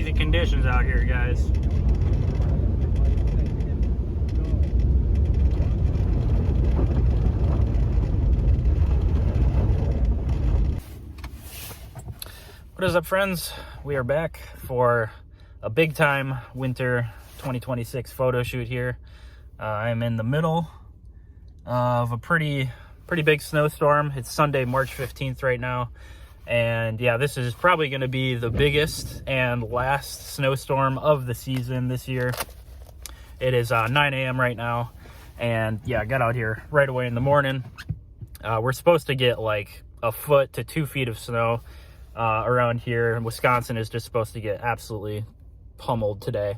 crazy conditions out here, guys. What is up, friends? We are back for a big time winter 2026 photo shoot here. I'm in the middle of a pretty big snowstorm. It's Sunday, March 15th right now. And yeah, this is probably going to be the biggest and last snowstorm of the season this year. It is 9 a.m. right now. And yeah, I got out here right away in the morning. We're supposed to get like a foot to 2 feet of snow around here. Wisconsin is just supposed to get absolutely pummeled today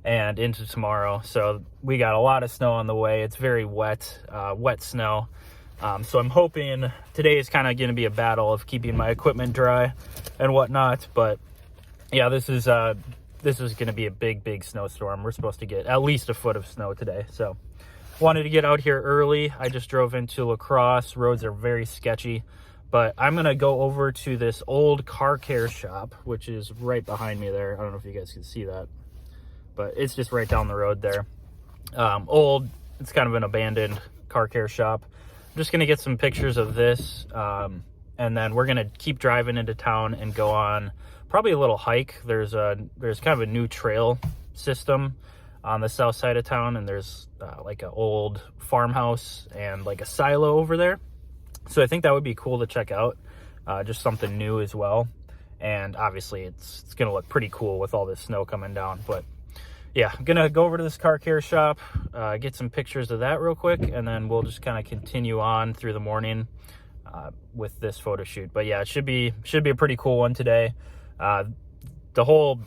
and into tomorrow. So we got a lot of snow on the way. It's very wet, wet snow. So I'm hoping today is kind of going to be a battle of keeping my equipment dry and whatnot. But yeah, this is going to be a big snowstorm. We're supposed to get at least a foot of snow today. So wanted to get out here early. I just drove into La Crosse. Roads are very sketchy. But I'm going to go over to this old car care shop, which is right behind me there. I don't know if you guys can see that, but it's just right down the road there. It's kind of an abandoned car care shop. I'm just going to get some pictures of this, and then we're going to keep driving into town and go on probably a little hike. There's kind of a new trail system on the south side of town, and there's like an old farmhouse and like a silo over there. So I think that would be cool to check out, just something new as well. And obviously it's going to look pretty cool with all this snow coming down. But yeah, I'm going to go over to this car care shop, get some pictures of that real quick, and then we'll just kind of continue on through the morning with this photo shoot. But yeah, it should be a pretty cool one today. The whole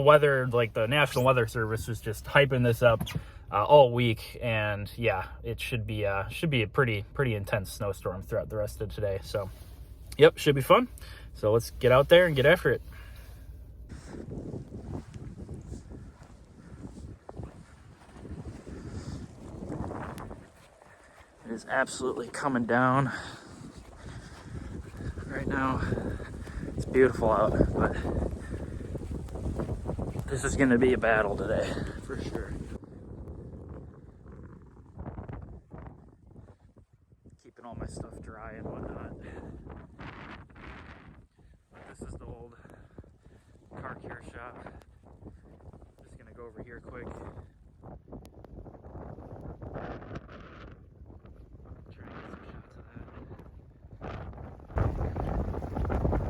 weather, like the National Weather Service was just hyping this up all week, and yeah, it should be a pretty intense snowstorm throughout the rest of today. So yep, should be fun. So let's get out there and get after it. It is absolutely coming down right now. It's beautiful out, but this is going to be a battle today for sure. Keeping all my stuff dry and whatnot. This is the old car care shop. Just gonna go over here quick. Try and get some shots of that.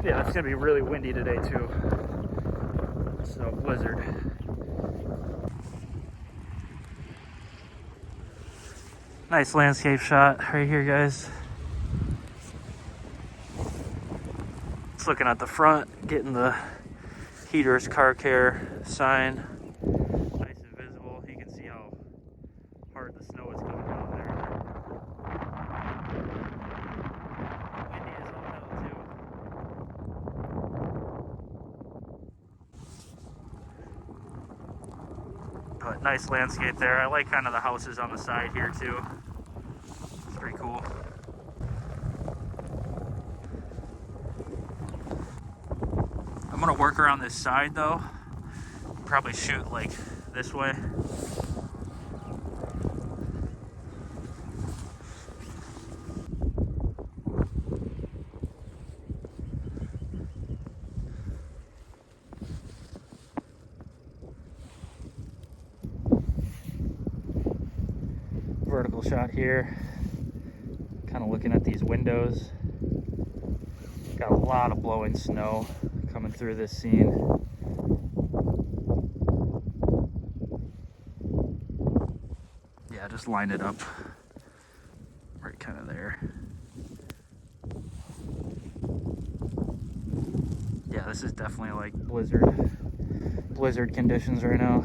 Yeah, it's gonna be really windy today too. So blizzard. Nice landscape shot right here, guys. Just looking at the front, getting the Heeter's car care sign. Nice and visible. You can see how hard the snow is coming down there. Windy as all hell too. But nice landscape there. I like kind of the houses on the side here too. It's pretty cool. I'm gonna work around this side though. Probably shoot like this way. Vertical shot here. Kind of looking at these windows. Got a lot of blowing snow coming through this scene. Yeah, just line it up right kind of there. Yeah, this is definitely like blizzard conditions right now.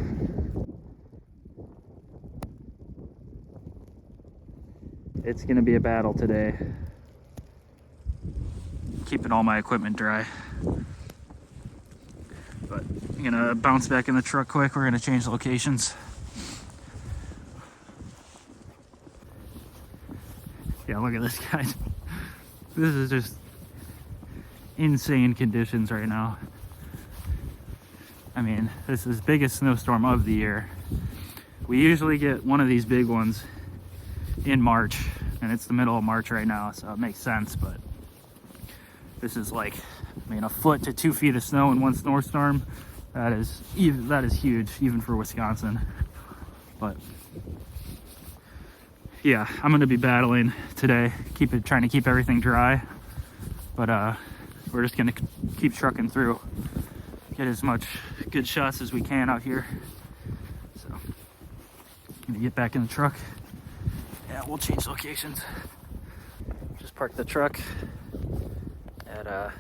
It's gonna be a battle today. Keeping all my equipment dry. But I'm gonna bounce back in the truck quick. We're gonna change locations. Yeah, look at this, guys. This is just insane conditions right now. I mean, this is the biggest snowstorm of the year. We usually get one of these big ones in March, and it's the middle of March right now, so it makes sense. But this is like, I mean, a foot to 2 feet of snow in one snowstorm. That is huge, even for Wisconsin. But yeah, I'm gonna be battling today, trying to keep everything dry. But we're just gonna keep trucking through, get as much good shots as we can out here. So gonna get back in the truck. Yeah, we'll change locations. Just park the truck at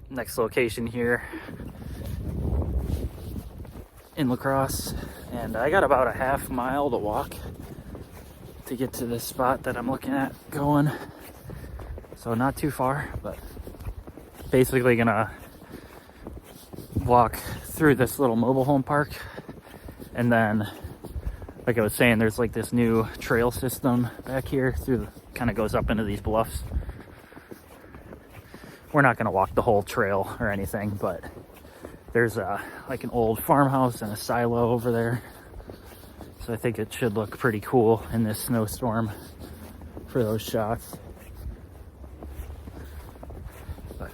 next location here in La Crosse, and I got about a half mile to walk to get to this spot that I'm looking at going. So not too far, but basically gonna walk through this little mobile home park, and then, like I was saying, there's like this new trail system back here through, kind of goes up into these bluffs. We're not gonna walk the whole trail or anything, but there's like an old farmhouse and a silo over there. So I think it should look pretty cool in this snowstorm for those shots. But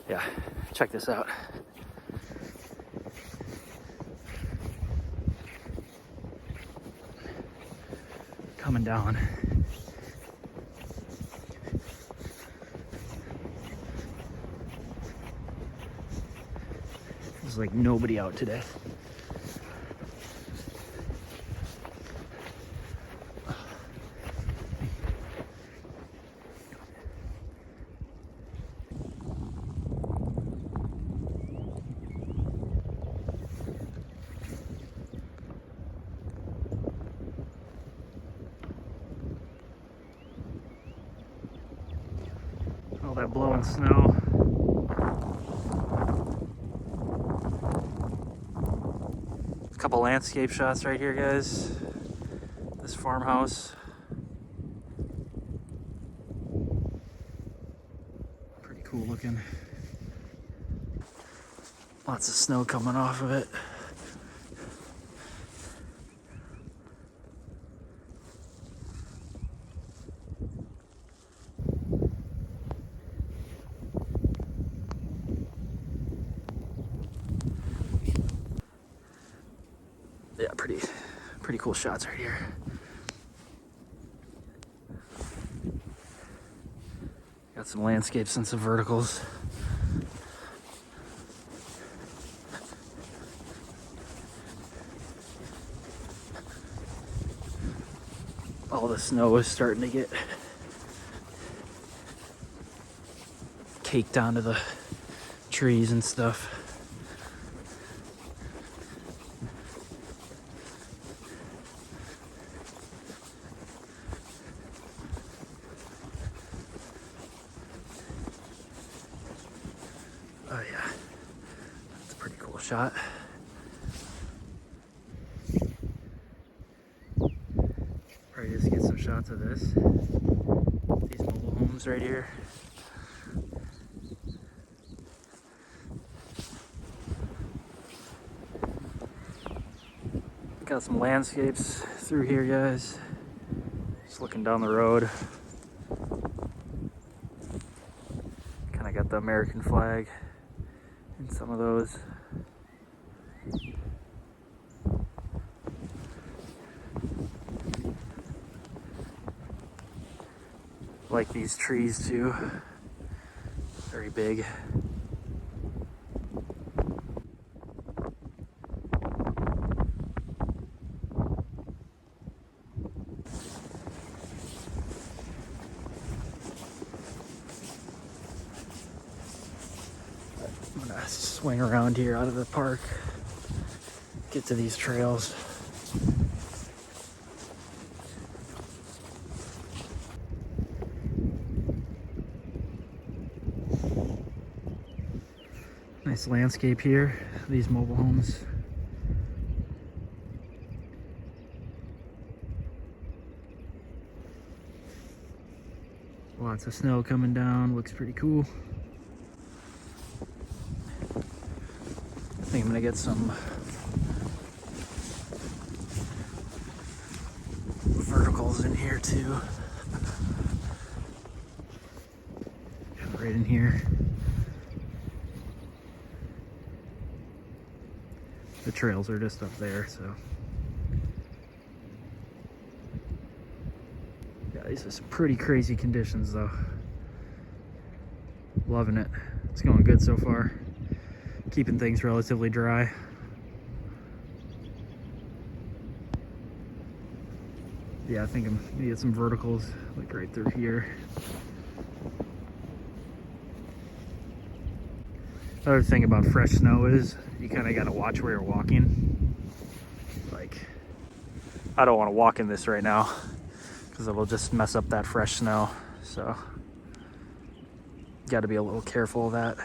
yeah, check this out. Coming down. There's like nobody out today. All that blowing snow. A couple landscape shots right here, guys. This farmhouse. Pretty cool looking. Lots of snow coming off of it. Yeah, pretty cool shots right here. Got some landscapes and some verticals. All the snow is starting to get caked onto the trees and stuff. Oh yeah, that's a pretty cool shot. Probably just get some shots of this. These mobile homes right here. Got some landscapes through here, guys. Just looking down the road. Kind of got the American flag in some of those. Like these trees too. Very big. I'm gonna swing around here out of the park, get to these trails. Nice landscape here, these mobile homes. Lots of snow coming down, looks pretty cool. think I'm gonna get some verticals in here too. Right in here. The trails are just up there, so. Yeah, these are some pretty crazy conditions though. Loving it. It's going good so far. Keeping things relatively dry. Yeah, I think I'm gonna get some verticals like right through here. Another thing about fresh snow is you kind of got to watch where you're walking. Like, I don't want to walk in this right now because it'll just mess up that fresh snow. So, got to be a little careful of that.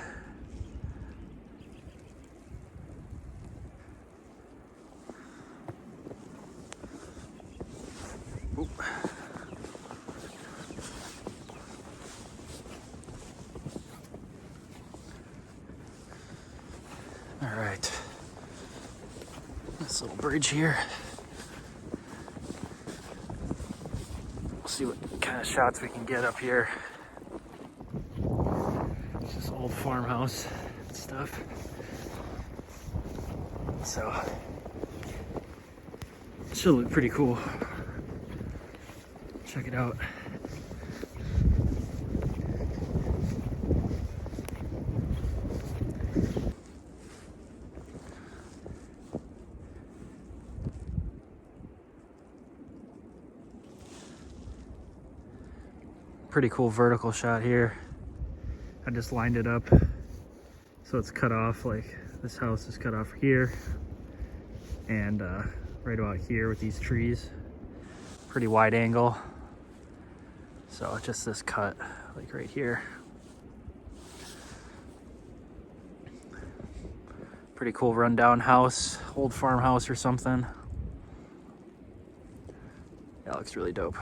Oop. All right, this little bridge here. We'll see what kind of shots we can get up here. It's this old farmhouse and stuff. So, it should look pretty cool. Check it out. Pretty cool vertical shot here. I just lined it up so it's cut off, like this house is cut off here and right about here with these trees. Pretty wide angle. So just this cut, like right here. Pretty cool rundown house, old farmhouse or something. That looks really dope.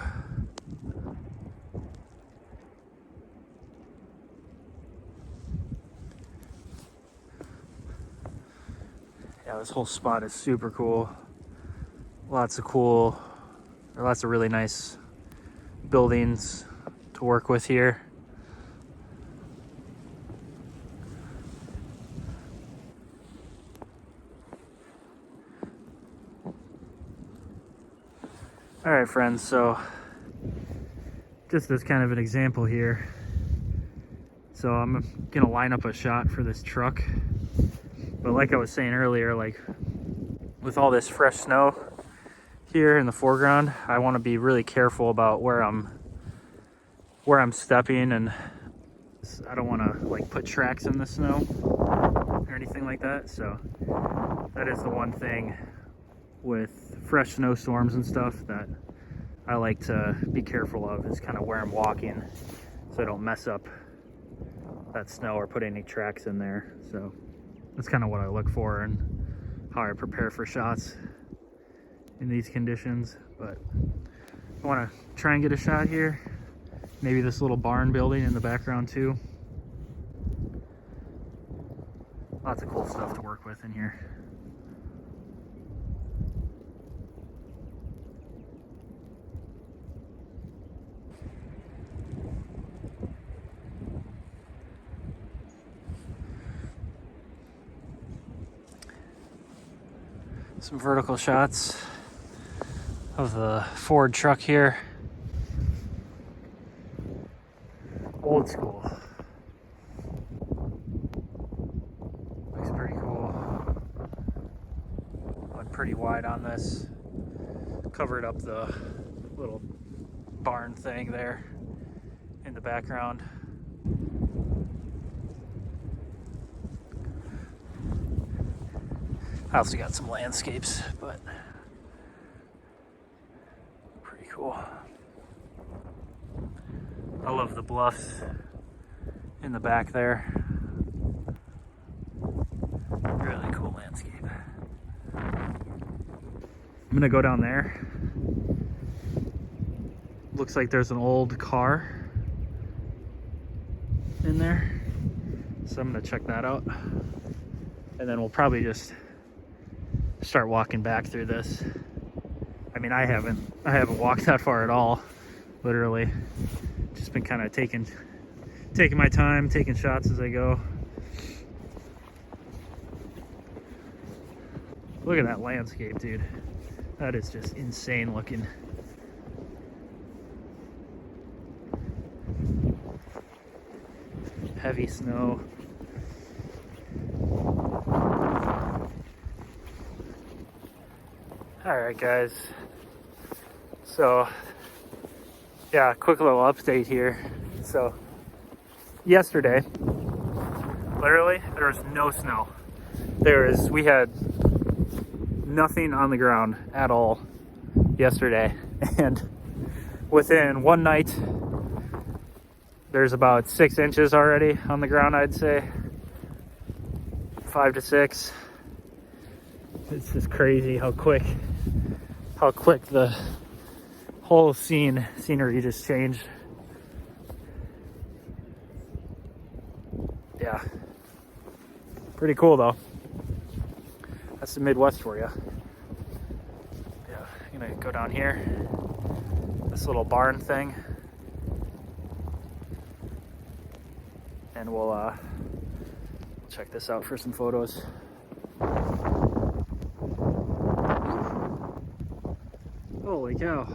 Yeah, this whole spot is super cool. Lots of really nice buildings to work with here. All right, friends, so just as kind of an example here. So I'm gonna line up a shot for this truck. But like I was saying earlier, like with all this fresh snow here in the foreground, I want to be really careful about where I'm stepping, and I don't want to like put tracks in the snow or anything like that. So that is the one thing with fresh snowstorms and stuff that I like to be careful of, is kind of where I'm walking so I don't mess up that snow or put any tracks in there. So that's kind of what I look for and how I prepare for shots in these conditions. But I want to try and get a shot here. Maybe this little barn building in the background too. Lots of cool stuff to work with in here. Some vertical shots of the Ford truck here. Old school. Looks pretty cool. Went pretty wide on this. Covered up the little barn thing there in the background. I also got some landscapes, but pretty cool. I love the bluffs in the back there. Really cool landscape. I'm gonna go down there. Looks like there's an old car in there, so I'm gonna check that out. and then we'll probably just start walking back through this. I mean, I haven't walked that far at all, literally. Just been kind of taking my time, taking shots as I go. Look at that landscape, dude. That is just insane looking. Heavy snow. Alright guys, so yeah, quick little update here. So yesterday, literally there was no snow. We had nothing on the ground at all yesterday, and within one night there's about 6 inches already on the ground. I'd say 5 to 6. It's just crazy how quick the whole scenery just changed. Yeah, pretty cool though. That's the Midwest for you. Yeah, I'm gonna go down here, this little barn thing, and we'll check this out for some photos. Holy cow.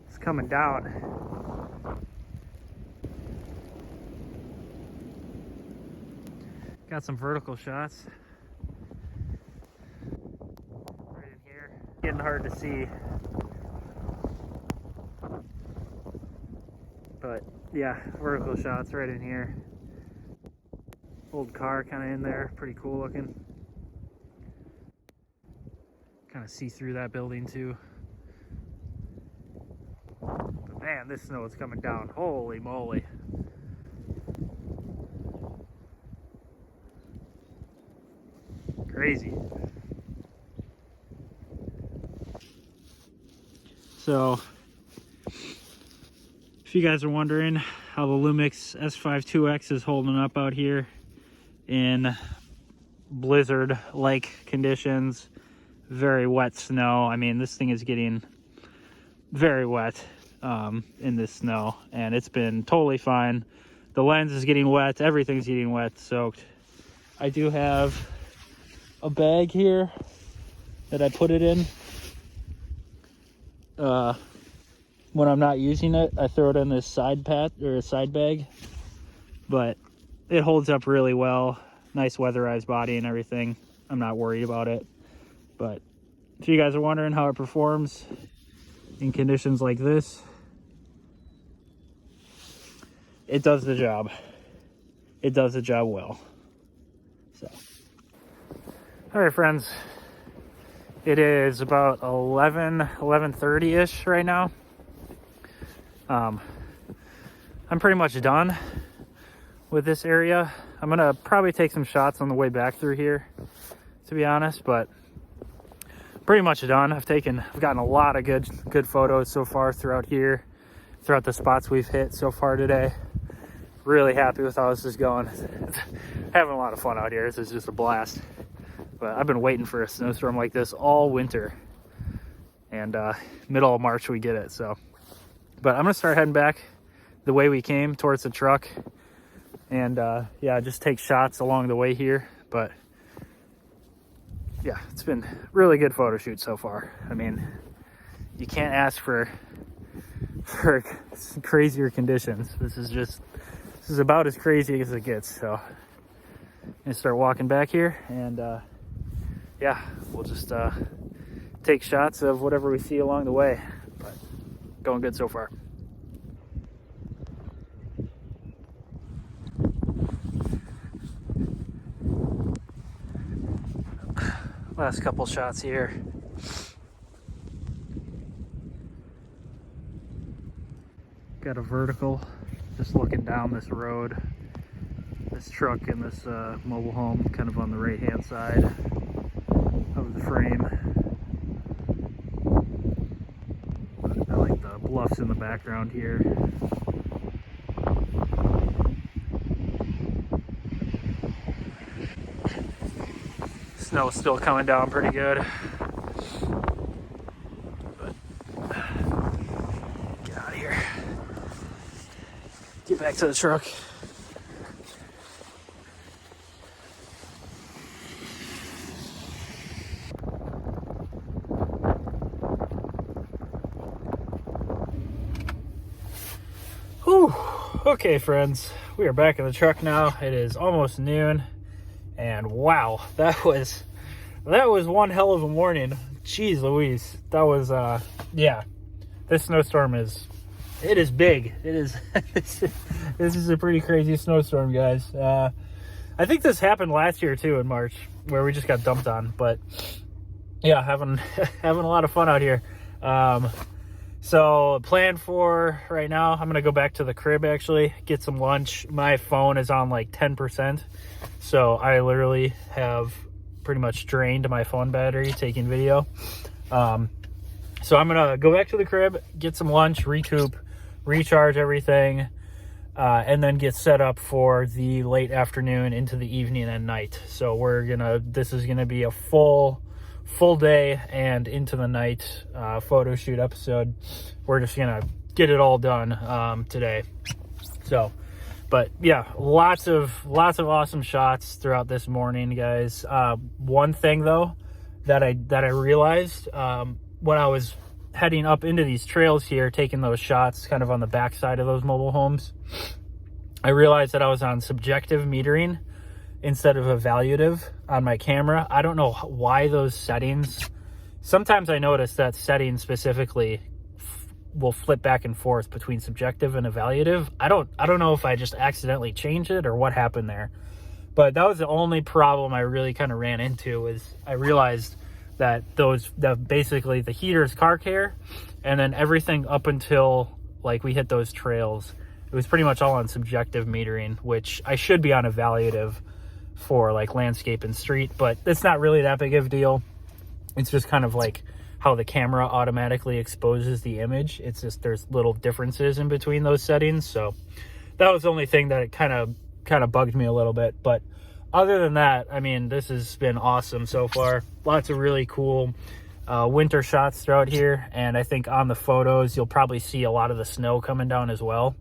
It's coming down. Got some vertical shots right in here. Getting hard to see, but yeah, vertical shots right in here. Old car kind of in there, pretty cool looking. Kind of see through that building too. But man, this snow is coming down. Holy moly. Crazy. So, if you guys are wondering how the Lumix S5IIX is holding up out here in blizzard-like conditions, very wet snow. I mean, this thing is getting very wet in this snow, and it's been totally fine. The lens is getting wet, everything's getting wet, soaked. I do have a bag here that I put it in. When I'm not using it, I throw it in this side bag, but it holds up really well. Nice weatherized body and everything. I'm not worried about it. But if you guys are wondering how it performs in conditions like this, it does the job. It does the job well. So, all right, friends. It is about 11:30-ish right now. I'm pretty much done with this area. I'm gonna probably take some shots on the way back through here, to be honest, but pretty much done. I've gotten a lot of good photos so far throughout here, throughout the spots we've hit so far today. Really happy with how this is going. Having a lot of fun out here. This is just a blast. But I've been waiting for a snowstorm like this all winter, and middle of March we get it. So, but I'm gonna start heading back the way we came, towards the truck, and yeah, just take shots along the way here. But yeah, it's been really good photo shoot so far. I mean, you can't ask for crazier conditions. This is about as crazy as it gets. So I'm gonna start walking back here, and yeah, we'll just take shots of whatever we see along the way. But going good so far. Last couple shots here. Got a vertical, just looking down this road. This truck and this mobile home kind of on the right hand side of the frame. I like the bluffs in the background here. snow's still coming down pretty good. But get out of here. Get back to the truck. Whew. Okay, friends, we are back in the truck now. It is almost noon, and wow, that was one hell of a morning. Jeez Louise, that was yeah. This snowstorm is big. It is this is a pretty crazy snowstorm, guys. I think this happened last year too in March, where we just got dumped on. But yeah, having a lot of fun out here. So plan for right now, I'm gonna go back to the crib, actually get some lunch. My phone is on like 10%, so I literally have pretty much drained my phone battery taking video. So I'm gonna go back to the crib, get some lunch, recoup, recharge everything, and then get set up for the late afternoon into the evening and night. So this is gonna be a full day and into the night photo shoot episode. We're just gonna get it all done today. So, but yeah, lots of awesome shots throughout this morning, guys. One thing though that I realized when I was heading up into these trails here, taking those shots kind of on the backside of those mobile homes, I realized that I was on subjective metering instead of evaluative on my camera. I don't know why those settings. Sometimes I notice that setting specifically will flip back and forth between subjective and evaluative. I don't know if I just accidentally changed it or what happened there. But that was the only problem I really kind of ran into, was I realized that basically the Heeter's car care, and then everything up until like we hit those trails, it was pretty much all on subjective metering, which I should be on evaluative for like landscape and street, but it's not really that big of a deal. It's just kind of like how the camera automatically exposes the image. It's just there's little differences in between those settings. So that was the only thing that it kind of bugged me a little bit. But other than that, I mean, this has been awesome so far. Lots of really cool winter shots throughout here, and I think on the photos you'll probably see a lot of the snow coming down as well.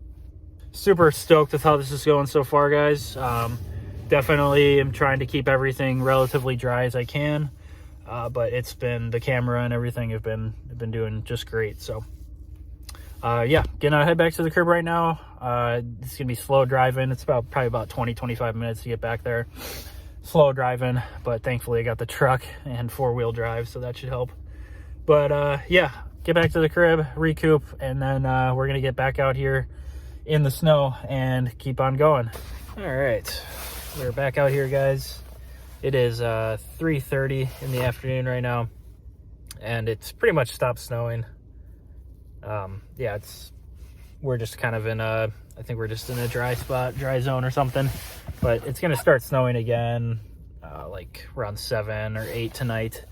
Super stoked with how this is going so far, guys. Definitely am trying to keep everything relatively dry as I can, but the camera and everything have been doing just great. So yeah, gonna head back to the crib right now. It's gonna be slow driving. It's probably about 20-25 minutes to get back there. Slow driving, but thankfully I got the truck and 4-wheel drive, so that should help. But yeah, get back to the crib, recoup, and then we're gonna get back out here in the snow and keep on going. All right, we're back out here, guys. It is 3:30 in the afternoon right now, and it's pretty much stopped snowing. Yeah, we're just kind of I think we're just in a dry zone or something, but it's gonna start snowing again like around 7 or 8 tonight.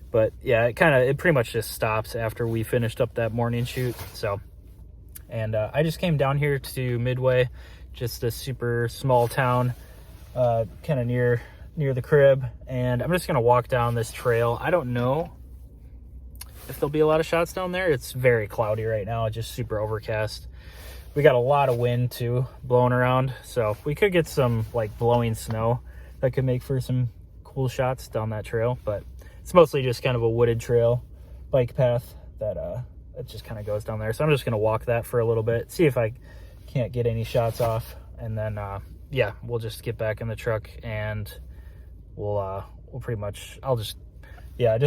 But yeah, it pretty much just stops after we finished up that morning shoot. So, and I just came down here to Midway, just a super small town, kind of near the crib, and I'm just gonna walk down this trail. I don't know if there'll be a lot of shots down there. It's very cloudy right now, just super overcast. We got a lot of wind too blowing around, so we could get some like blowing snow that could make for some cool shots down that trail. But it's mostly just kind of a wooded trail, bike path that it just kind of goes down there. So I'm just gonna walk that for a little bit, see if I can't get any shots off, and then yeah, we'll just get back in the truck and we'll pretty much, I just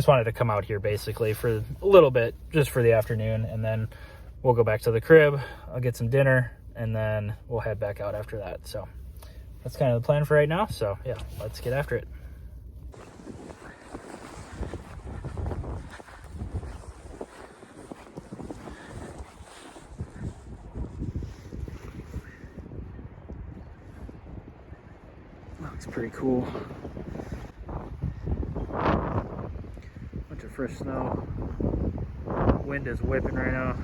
wanted to come out here basically for a little bit, just for the afternoon, and then we'll go back to the crib. I'll get some dinner, and then we'll head back out after that. So that's kind of the plan for right now. So yeah, let's get after it. Looks pretty cool. Bunch of fresh snow. Wind is whipping right now.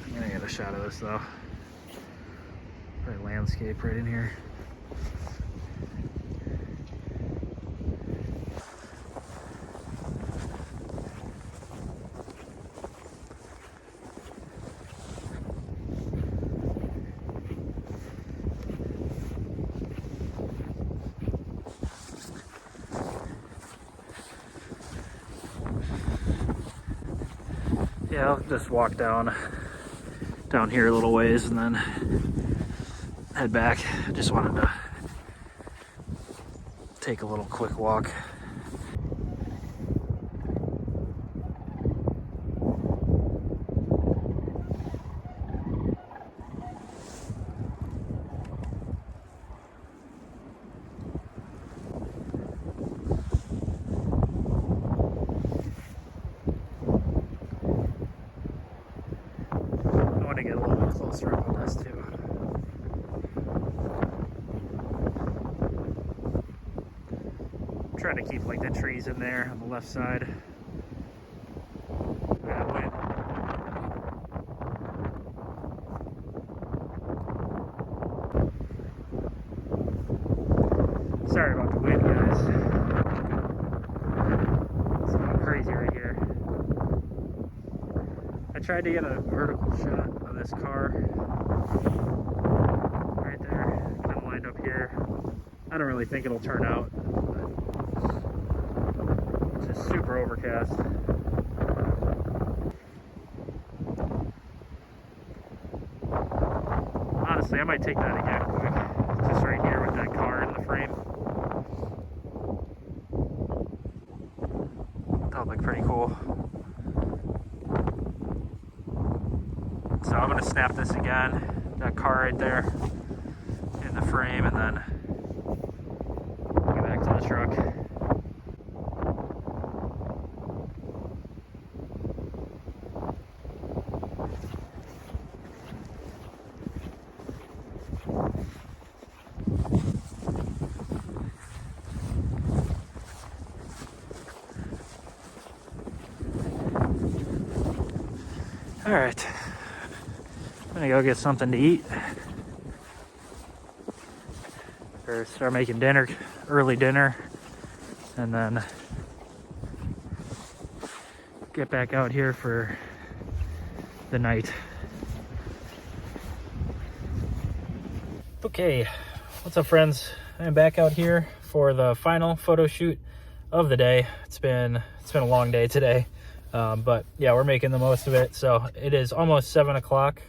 I'm gonna get a shot of this though. Probably landscape right in here. Yeah, I'll just walk down here a little ways and then head back. I just wanted to take a little quick walk. I want to get a little bit closer up on this too. Trying to keep like the trees in there on the left side. Sorry about the wind, guys. It's going crazy right here. I tried to get a vertical shot of this car right there. I'm lined up here. I don't really think it'll turn out. It's just super overcast. Honestly, I might take that again quick. Just right here with that car in the frame. That would look pretty cool. So I'm going to snap this again. That car right there in the frame, and then get back to the truck. All right, I'm gonna go get something to eat, or start making dinner, early dinner, and then get back out here for the night. Okay, what's up, friends? I'm back out here for the final photo shoot of the day. It's been a long day today. But yeah, we're making the most of it. So it is almost 7 o'clock.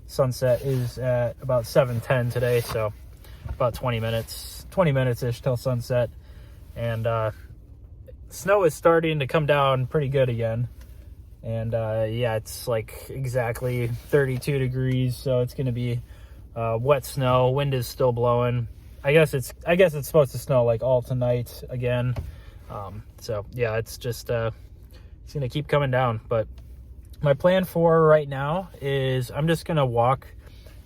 Sunset is at about 7:10 today. So about 20 minutes-ish till sunset. And snow is starting to come down pretty good again. And yeah, it's like exactly 32 degrees. So it's going to be wet snow. Wind is still blowing. I guess it's supposed to snow like all tonight again. So yeah, it's just it's gonna keep coming down. But my plan for right now is I'm just gonna walk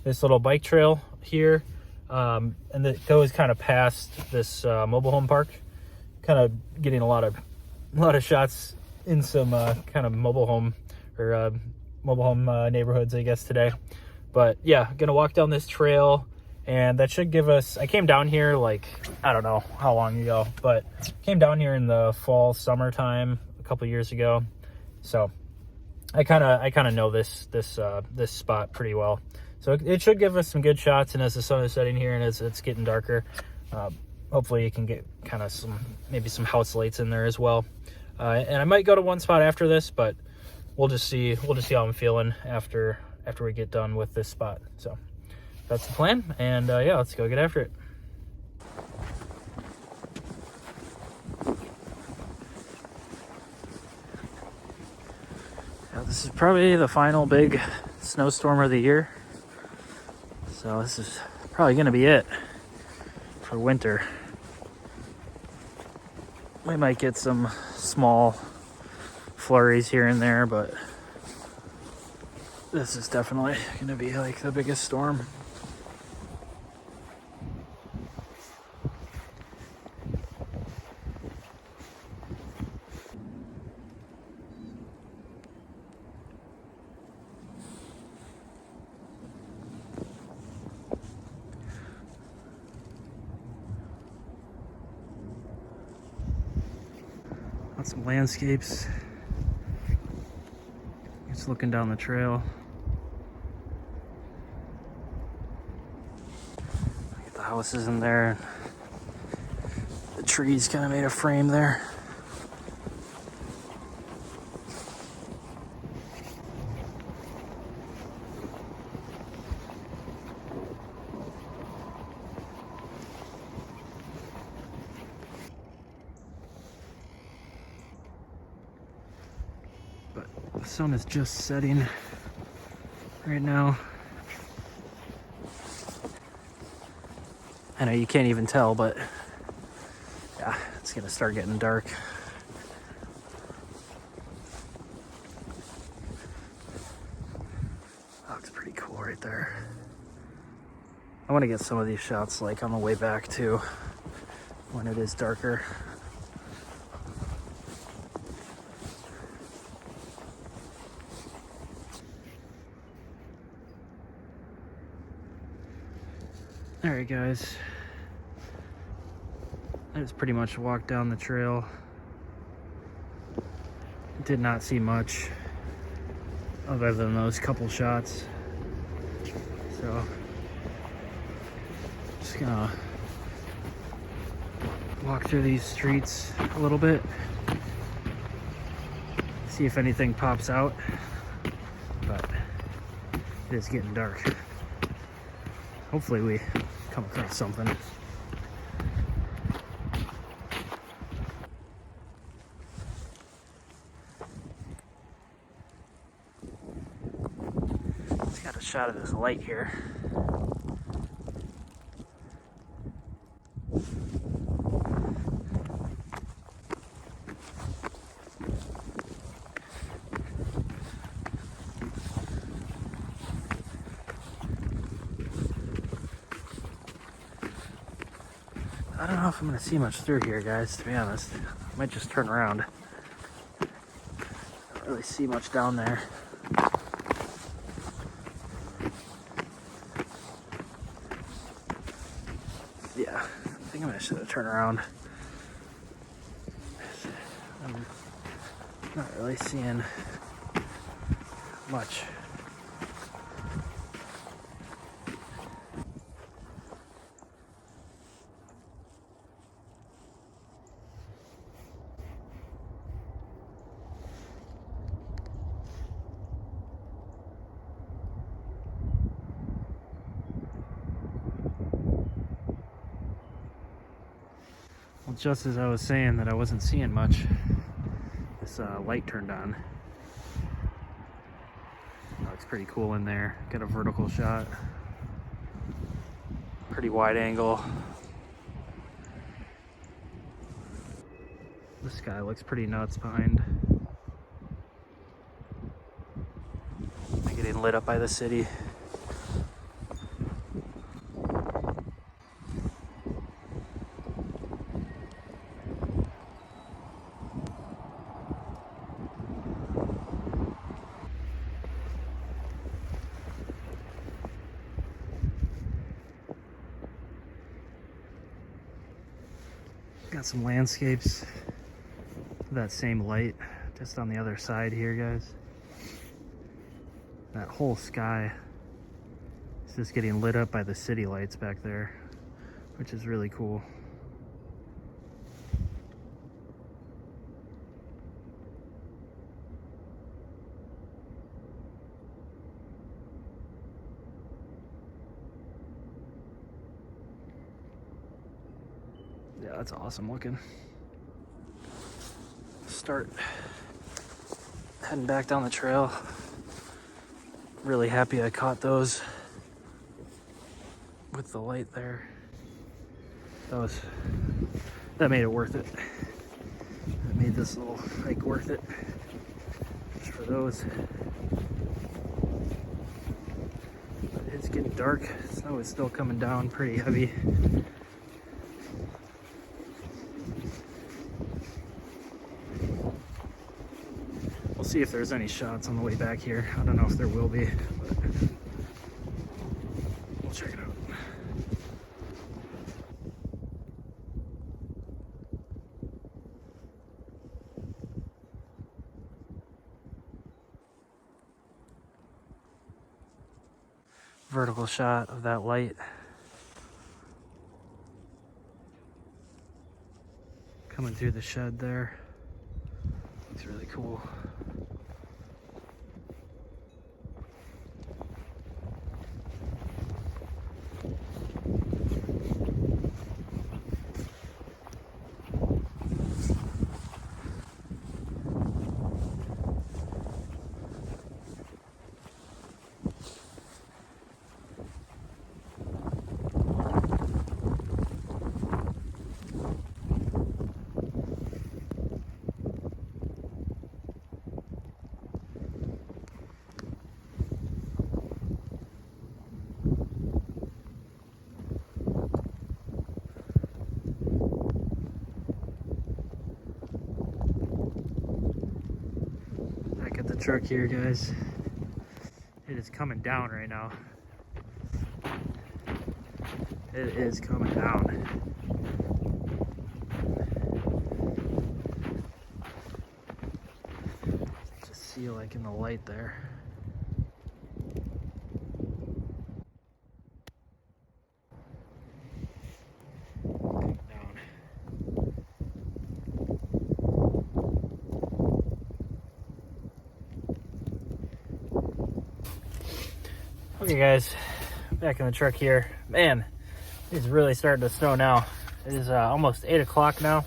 this little bike trail here, and it goes kind of past this mobile home park, kind of getting a lot of shots in some kind of mobile home neighborhoods, I guess, today. But yeah, gonna walk down this trail, and that should give us, I came down here like, I don't know how long ago, but came down here in the fall, summertime a couple years ago. So I kind of know this spot pretty well. So it should give us some good shots. And as the sun is setting here and as it's getting darker, hopefully you can get kind of maybe some house lights in there as well. And I might go to one spot after this, but we'll just see how I'm feeling after we get done with this spot. So that's the plan. And yeah, let's go get after it. Now, this is probably the final big snowstorm of the year. So this is probably going to be it for winter. We might get some small flurries here and there, but this is definitely going to be like the biggest storm. Some landscapes. Just looking down the trail. Look at the houses in there. The trees kind of made a frame there. sun is just setting right now. I know you can't even tell, but yeah, it's gonna start getting dark. That looks pretty cool right there. I want to get some of these shots like on the way back too, when it is darker. All right, guys. I just pretty much walked down the trail. Did not see much other than those couple shots. So, just gonna walk through these streets a little bit, see if anything pops out, but it is getting dark. Hopefully we come across something. Just got a shot of this light here. I don't know if I'm gonna see much through here, guys, to be honest. I might just turn around. Don't really see much down there. Yeah, I think I'm gonna just turn around. I'm not really seeing much. Well, just as I was saying that I wasn't seeing much, this light turned on. That looks pretty cool in there. Got a vertical shot. Pretty wide angle. The sky looks pretty nuts behind. Getting lit up by the city. Got some landscapes, that same light just on the other side here, guys. That whole sky is just getting lit up by the city lights back there, which is really cool. Yeah, that's awesome looking. Start heading back down the trail. Really happy I caught those with the light there. That made it worth it. That made this little hike worth it. Just for those. But it's getting dark. Snow is still coming down pretty heavy. We'll see if there's any shots on the way back here. I don't know if there will be, but we'll check it out. Vertical shot of that light. Coming through the shed there. Looks really cool. truck here, guys. It is coming down right now. It is coming down. Just see like in the light there. Coming down. Okay guys, back in the truck here. Man, it's really starting to snow now. It is almost 8 o'clock now.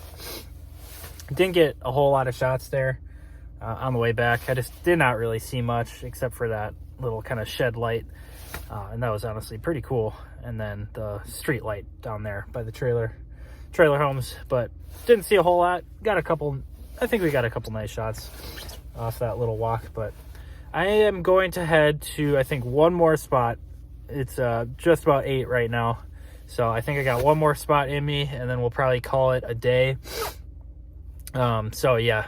Didn't get a whole lot of shots there on the way back. I just did not really see much except for that little kind of shed light. And that was honestly pretty cool. And then the street light down there by the trailer homes, but didn't see a whole lot. Got a couple, I think we got a couple nice shots off that little walk, but I am going to head to, I think, one more spot. It's just about 8 right now. So I think I got one more spot in me, and then we'll probably call it a day. So yeah,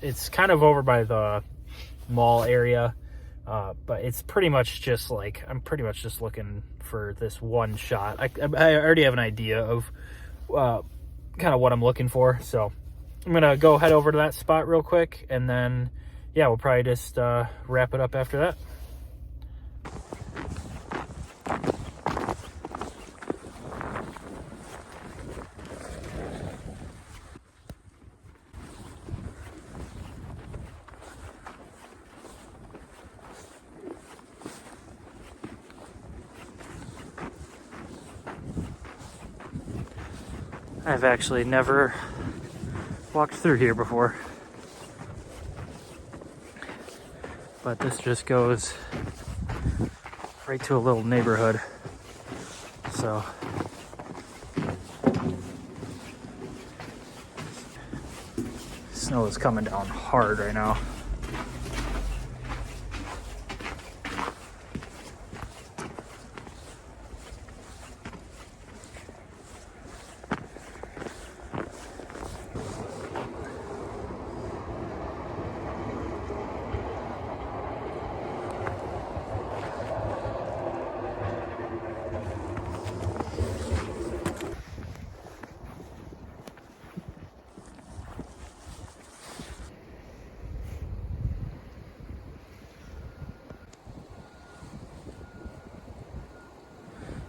it's kind of over by the mall area. But it's pretty much just like, I'm pretty much just looking for this one shot. I already have an idea of kind of what I'm looking for. So I'm going to go head over to that spot real quick, and then yeah, we'll probably just wrap it up after that. I've actually never walked through here before, but this just goes right to a little neighborhood. So snow is coming down hard right now.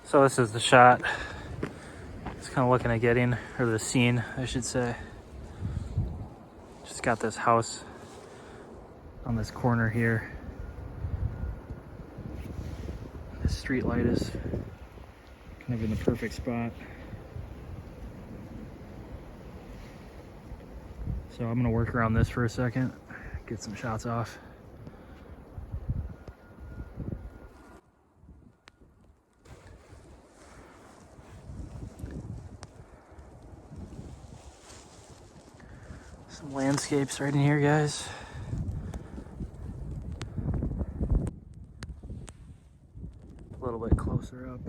So this is the shot it's kind of looking at getting, or the scene, I should say. Just got this house on this corner here. The street light is kind of in the perfect spot. So I'm gonna work around this for a second, get some shots off. Some landscapes right in here, guys. A little bit closer up.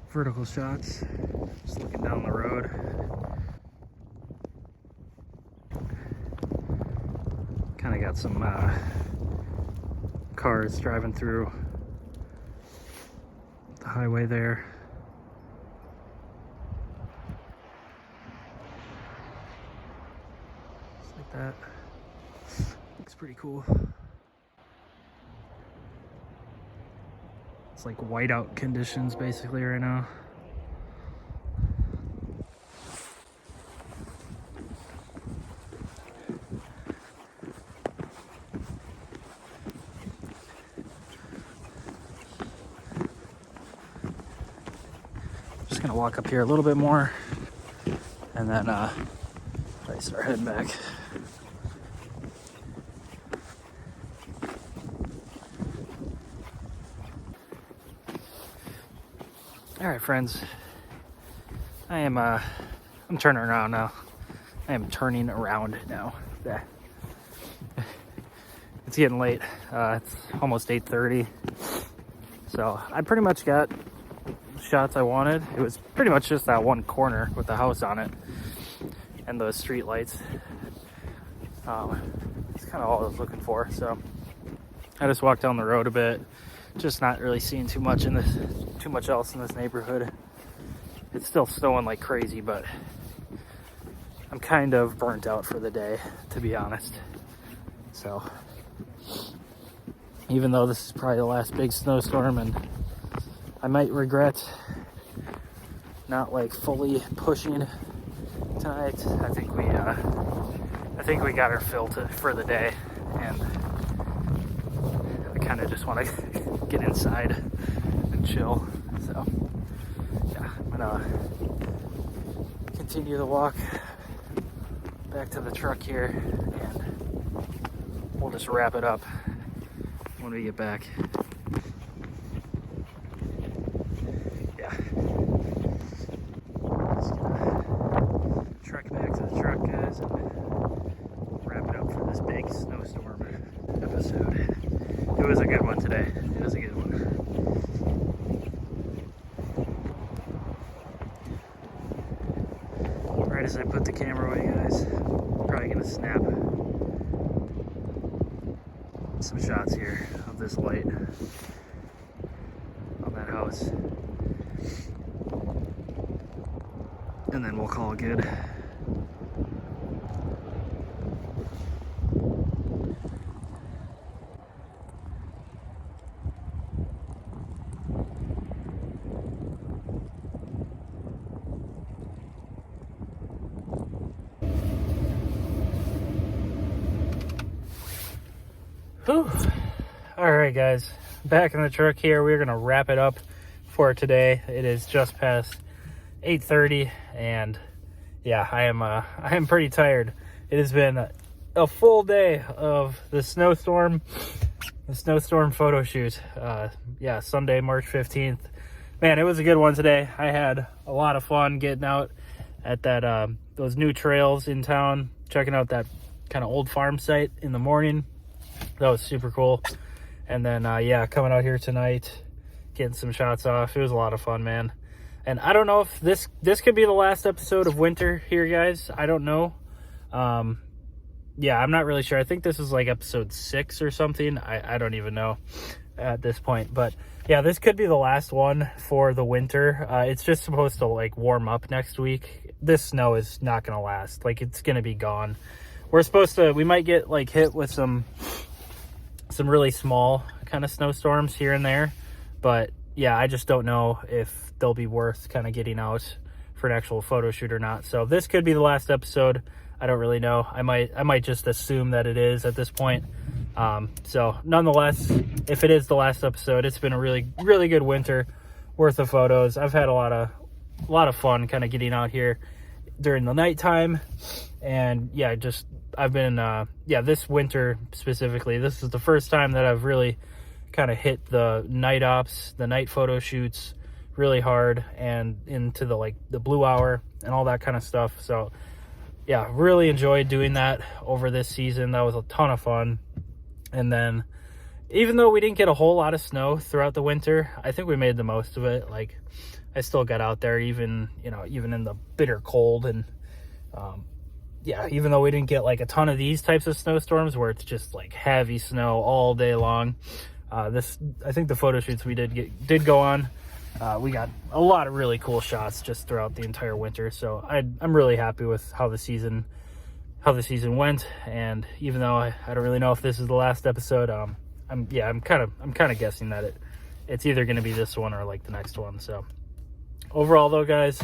Vertical shots, just looking down the road. Kind of got some cars driving through the highway there. Just like that. Looks pretty cool. It's like whiteout conditions basically right now. Just gonna walk up here a little bit more and then probably start heading back. All right, friends, I'm turning around now. I am turning around now. Yeah. It's getting late. It's almost 8:30. So I pretty much got shots I wanted. It was pretty much just that one corner with the house on it and those street lights. It's kind of all I was looking for. So I just walked down the road a bit, just not really seeing too much else in this neighborhood. It's still snowing like crazy, but I'm kind of burnt out for the day, to be honest. So even though this is probably the last big snowstorm, and I might regret not like fully pushing tonight, I think we got our fill for the day, and I kind of just want to get inside and chill. So yeah, I'm gonna continue the walk back to the truck here, and we'll just wrap it up when we get back. Yeah. Just gonna trek back to the truck, guys, and wrap it up for this big snowstorm episode. It was a good one today. It was a good one. Right as I put the camera away, guys, I'm probably gonna snap some shots here of this light on that house, and then we'll call it good. Whew. All right, guys, back in the truck here. We're gonna wrap it up for today. It is just past 8:30, and yeah, I am pretty tired. It has been a full day of the snowstorm photo shoot. Yeah, Sunday, March 15th. Man, it was a good one today. I had a lot of fun getting out at that those new trails in town, checking out that kind of old farm site in the morning. That was super cool. And then yeah, coming out here tonight, getting some shots off. It was a lot of fun, man. And I don't know if this could be the last episode of winter here, guys. I don't know. Yeah, I'm not really sure. I think this is like episode 6 or something. I don't even know at this point. But yeah, this could be the last one for the winter. It's just supposed to like warm up next week. This snow is not gonna last. Like, it's gonna be gone. We might get like hit with some really small kind of snowstorms here and there, but yeah, I just don't know if they'll be worth kind of getting out for an actual photo shoot or not. So this could be the last episode. I don't really know. I might just assume that it is at this point. So nonetheless, if it is the last episode, it's been a really, really good winter worth of photos. I've had a lot of fun kind of getting out here during the nighttime, and yeah, I've been this winter specifically, this is the first time that I've really kind of hit the night photo shoots really hard, and into the blue hour and all that kind of stuff. So yeah, really enjoyed doing that over this season. That was a ton of fun. And then even though we didn't get a whole lot of snow throughout the winter, I think we made the most of it. Like, I still got out there even in the bitter cold. And yeah, even though we didn't get like a ton of these types of snowstorms where it's just like heavy snow all day long, I think the photo shoots we did go on, we got a lot of really cool shots just throughout the entire winter. So I'm really happy with how the season went. And even though I don't really know if this is the last episode, I'm kind of guessing that it's either going to be this one or like the next one. So overall though, guys,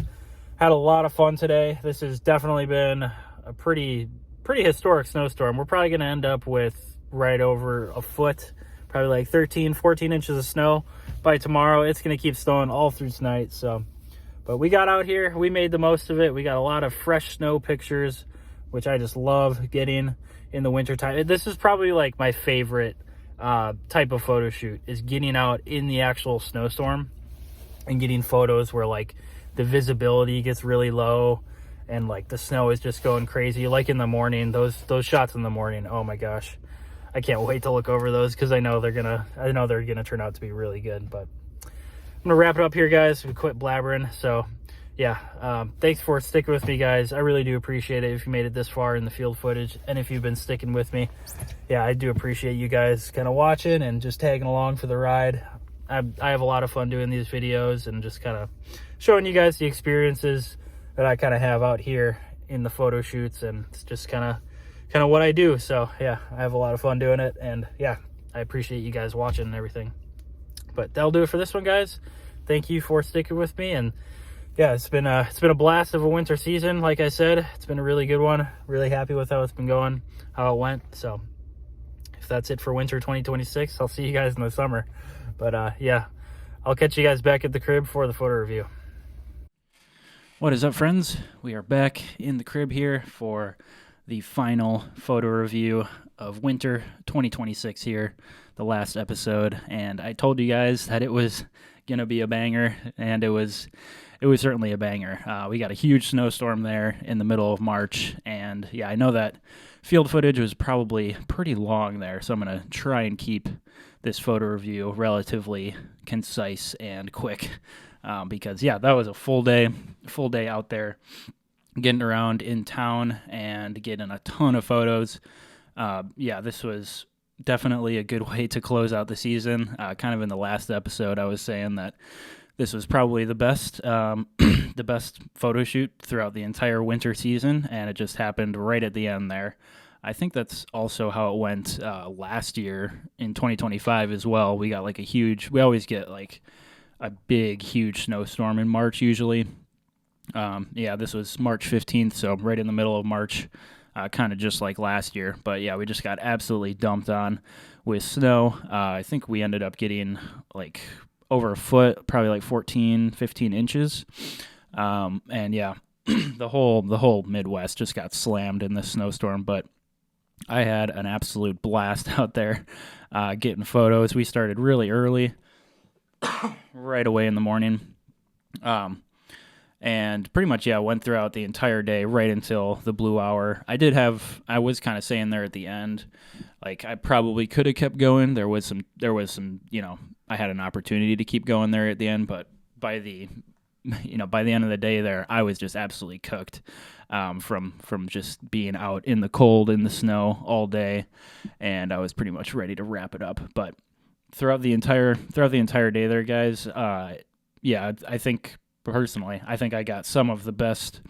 had a lot of fun today. This has definitely been a pretty historic snowstorm. We're probably going to end up with right over a foot, probably like 13-14 inches of snow by tomorrow. It's going to keep snowing all through tonight. So, but we got out here, we made the most of it. We got a lot of fresh snow pictures, which I just love getting in the wintertime. This is probably like my favorite type of photo shoot, is getting out in the actual snowstorm and getting photos where like the visibility gets really low and like the snow is just going crazy. Like in the morning, those shots in the morning, oh my gosh, I can't wait to look over those because I know they're gonna turn out to be really good. But I'm gonna wrap it up here, guys. We quit blabbering. So yeah, thanks for sticking with me, guys. I really do appreciate it if you made it this far in the field footage, and if you've been sticking with me. Yeah, I do appreciate you guys kind of watching and just tagging along for the ride. I have a lot of fun doing these videos and just kind of showing you guys the experiences that I kind of have out here in the photo shoots, and it's just kind of what I do. So yeah, I have a lot of fun doing it, and yeah, I appreciate you guys watching and everything. But that'll do it for this one, guys. Thank you for sticking with me, and yeah, it's been a blast of a winter season. Like I said, it's been a really good one. Really happy with how it's been going, how it went. So if that's it for winter 2026, I'll see you guys in the summer. But yeah, I'll catch you guys back at the crib for the photo review. What is up, friends? We are back in the crib here for the final photo review of winter 2026 here, the last episode. And I told you guys that it was gonna be a banger, and it was certainly a banger. We got a huge snowstorm there in the middle of March, and yeah, I know that field footage was probably pretty long there, so I'm gonna try and keep this photo review relatively concise and quick, because yeah, that was a full day out there getting around in town and getting a ton of photos. Yeah, this was definitely a good way to close out the season. Kind of in the last episode, I was saying that this was probably the best the best photo shoot throughout the entire winter season, and it just happened right at the end there. I think that's also how it went last year in 2025 as well. We got like we always get like a big, huge snowstorm in March usually. Yeah, this was March 15th, so right in the middle of March, kind of just like last year. But yeah, we just got absolutely dumped on with snow. I think we ended up getting like over a foot, probably like 14, 15 inches. And yeah, the whole Midwest just got slammed in this snowstorm. But I had an absolute blast out there getting photos. We started really early, right away in the morning. And pretty much, yeah, went throughout the entire day right until the blue hour. I was kind of saying there at the end, like I probably could have kept going. There was some, I had an opportunity to keep going there at the end, but by the end of the day there, I was just absolutely cooked from just being out in the cold, in the snow all day, and I was pretty much ready to wrap it up. But throughout the entire day there, guys, yeah, I think personally, I think I got some of the best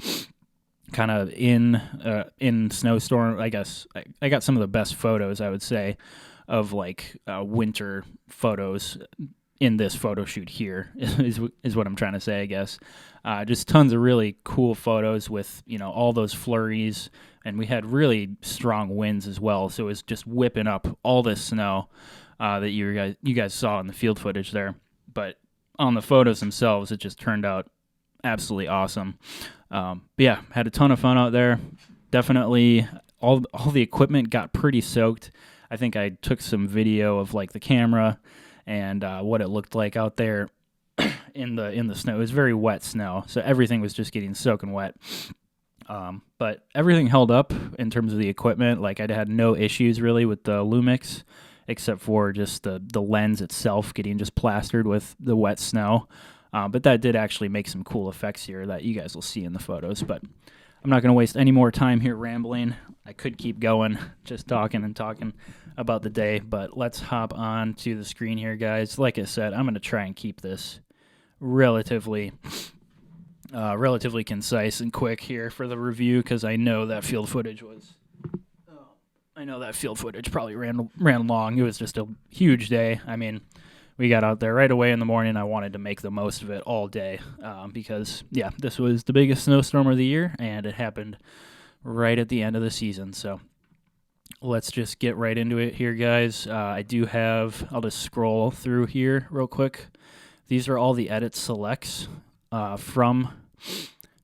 kind of in snowstorm. I guess I got some of the best photos, I would say, of like winter photos in this photo shoot here is what I'm trying to say, I guess. Just tons of really cool photos with, all those flurries, and we had really strong winds as well, so it was just whipping up all this snow that you guys saw in the field footage there. But on the photos themselves, it just turned out absolutely awesome. But yeah, had a ton of fun out there. Definitely all the equipment got pretty soaked. I think I took some video of like the camera and what it looked like out there in the snow. It was very wet snow, so everything was just getting soaking wet. But everything held up in terms of the equipment. Like I had no issues really with the Lumix, except for just the lens itself getting just plastered with the wet snow. But that did actually make some cool effects here that you guys will see in the photos. But I'm not going to waste any more time here rambling. I could keep going, just talking and talking about the day, but let's hop on to the screen here, guys. Like I said, I'm going to try and keep this relatively concise and quick here for the review, because I know that field footage probably ran long. It was just a huge day. I mean, we got out there right away in the morning. I wanted to make the most of it all day because, yeah, this was the biggest snowstorm of the year, and it happened right at the end of the season. So let's just get right into it here, guys. I'll just scroll through here real quick. These are all the edit selects from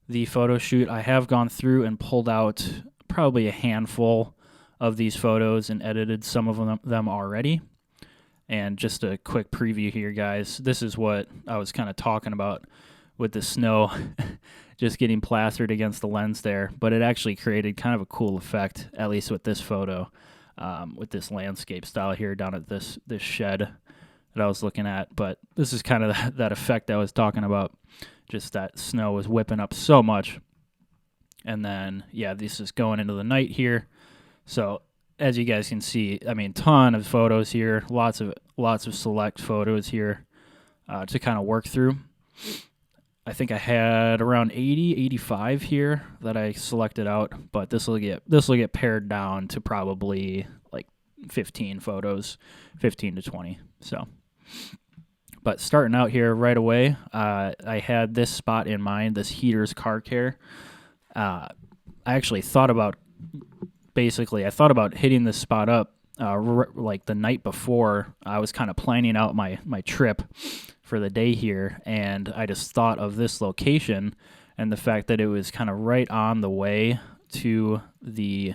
the photo shoot. I have gone through and pulled out probably a handful of these photos and edited some of them already. And just a quick preview here, guys. This is what I was kind of talking about with the snow just getting plastered against the lens there. But it actually created kind of a cool effect, at least with this photo, with this landscape style here down at this shed that I was looking at. But this is kind of that effect I was talking about. Just that snow was whipping up so much. And then, yeah, this is going into the night here. So as you guys can see, I mean, ton of photos here, lots of select photos here to kind of work through. I think I had around 80, 85 here that I selected out, but this will get pared down to probably like 15 photos, 15 to 20. So, but starting out here right away, I had this spot in mind, this Heeter's car care. I actually thought about hitting this spot up like the night before. I was kind of planning out my trip for the day here, and I just thought of this location and the fact that it was kind of right on the way to the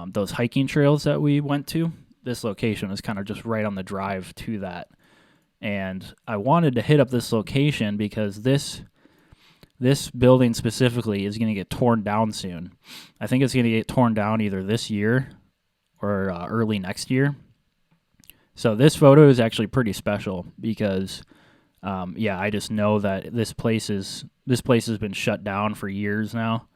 those hiking trails that we went to. This location was kind of just right on the drive to that, and I wanted to hit up this location because this building specifically is going to get torn down soon. I think it's going to get torn down either this year or early next year. So this photo is actually pretty special because, I just know that this place has been shut down for years now,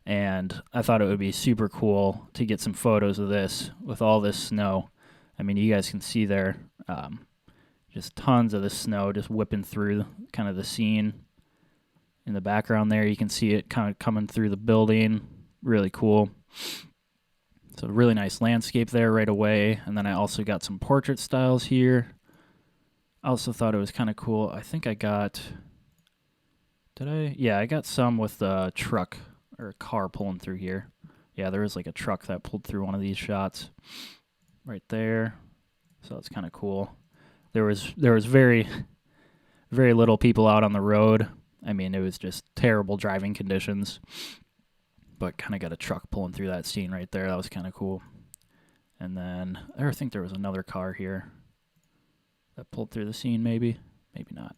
and I thought it would be super cool to get some photos of this with all this snow. I mean, you guys can see there, just tons of the snow just whipping through kind of the scene. In the background there, you can see it kind of coming through the building. Really cool. So really nice landscape there right away. And then I also got some portrait styles here. I also thought it was kind of cool. I think I got... I got some with a truck or a car pulling through here. Yeah, there was like a truck that pulled through one of these shots right there. So it's kind of cool. There was very, very little people out on the road. I mean, it was just terrible driving conditions, but kind of got a truck pulling through that scene right there. That was kind of cool. And then I think there was another car here that pulled through the scene, maybe not.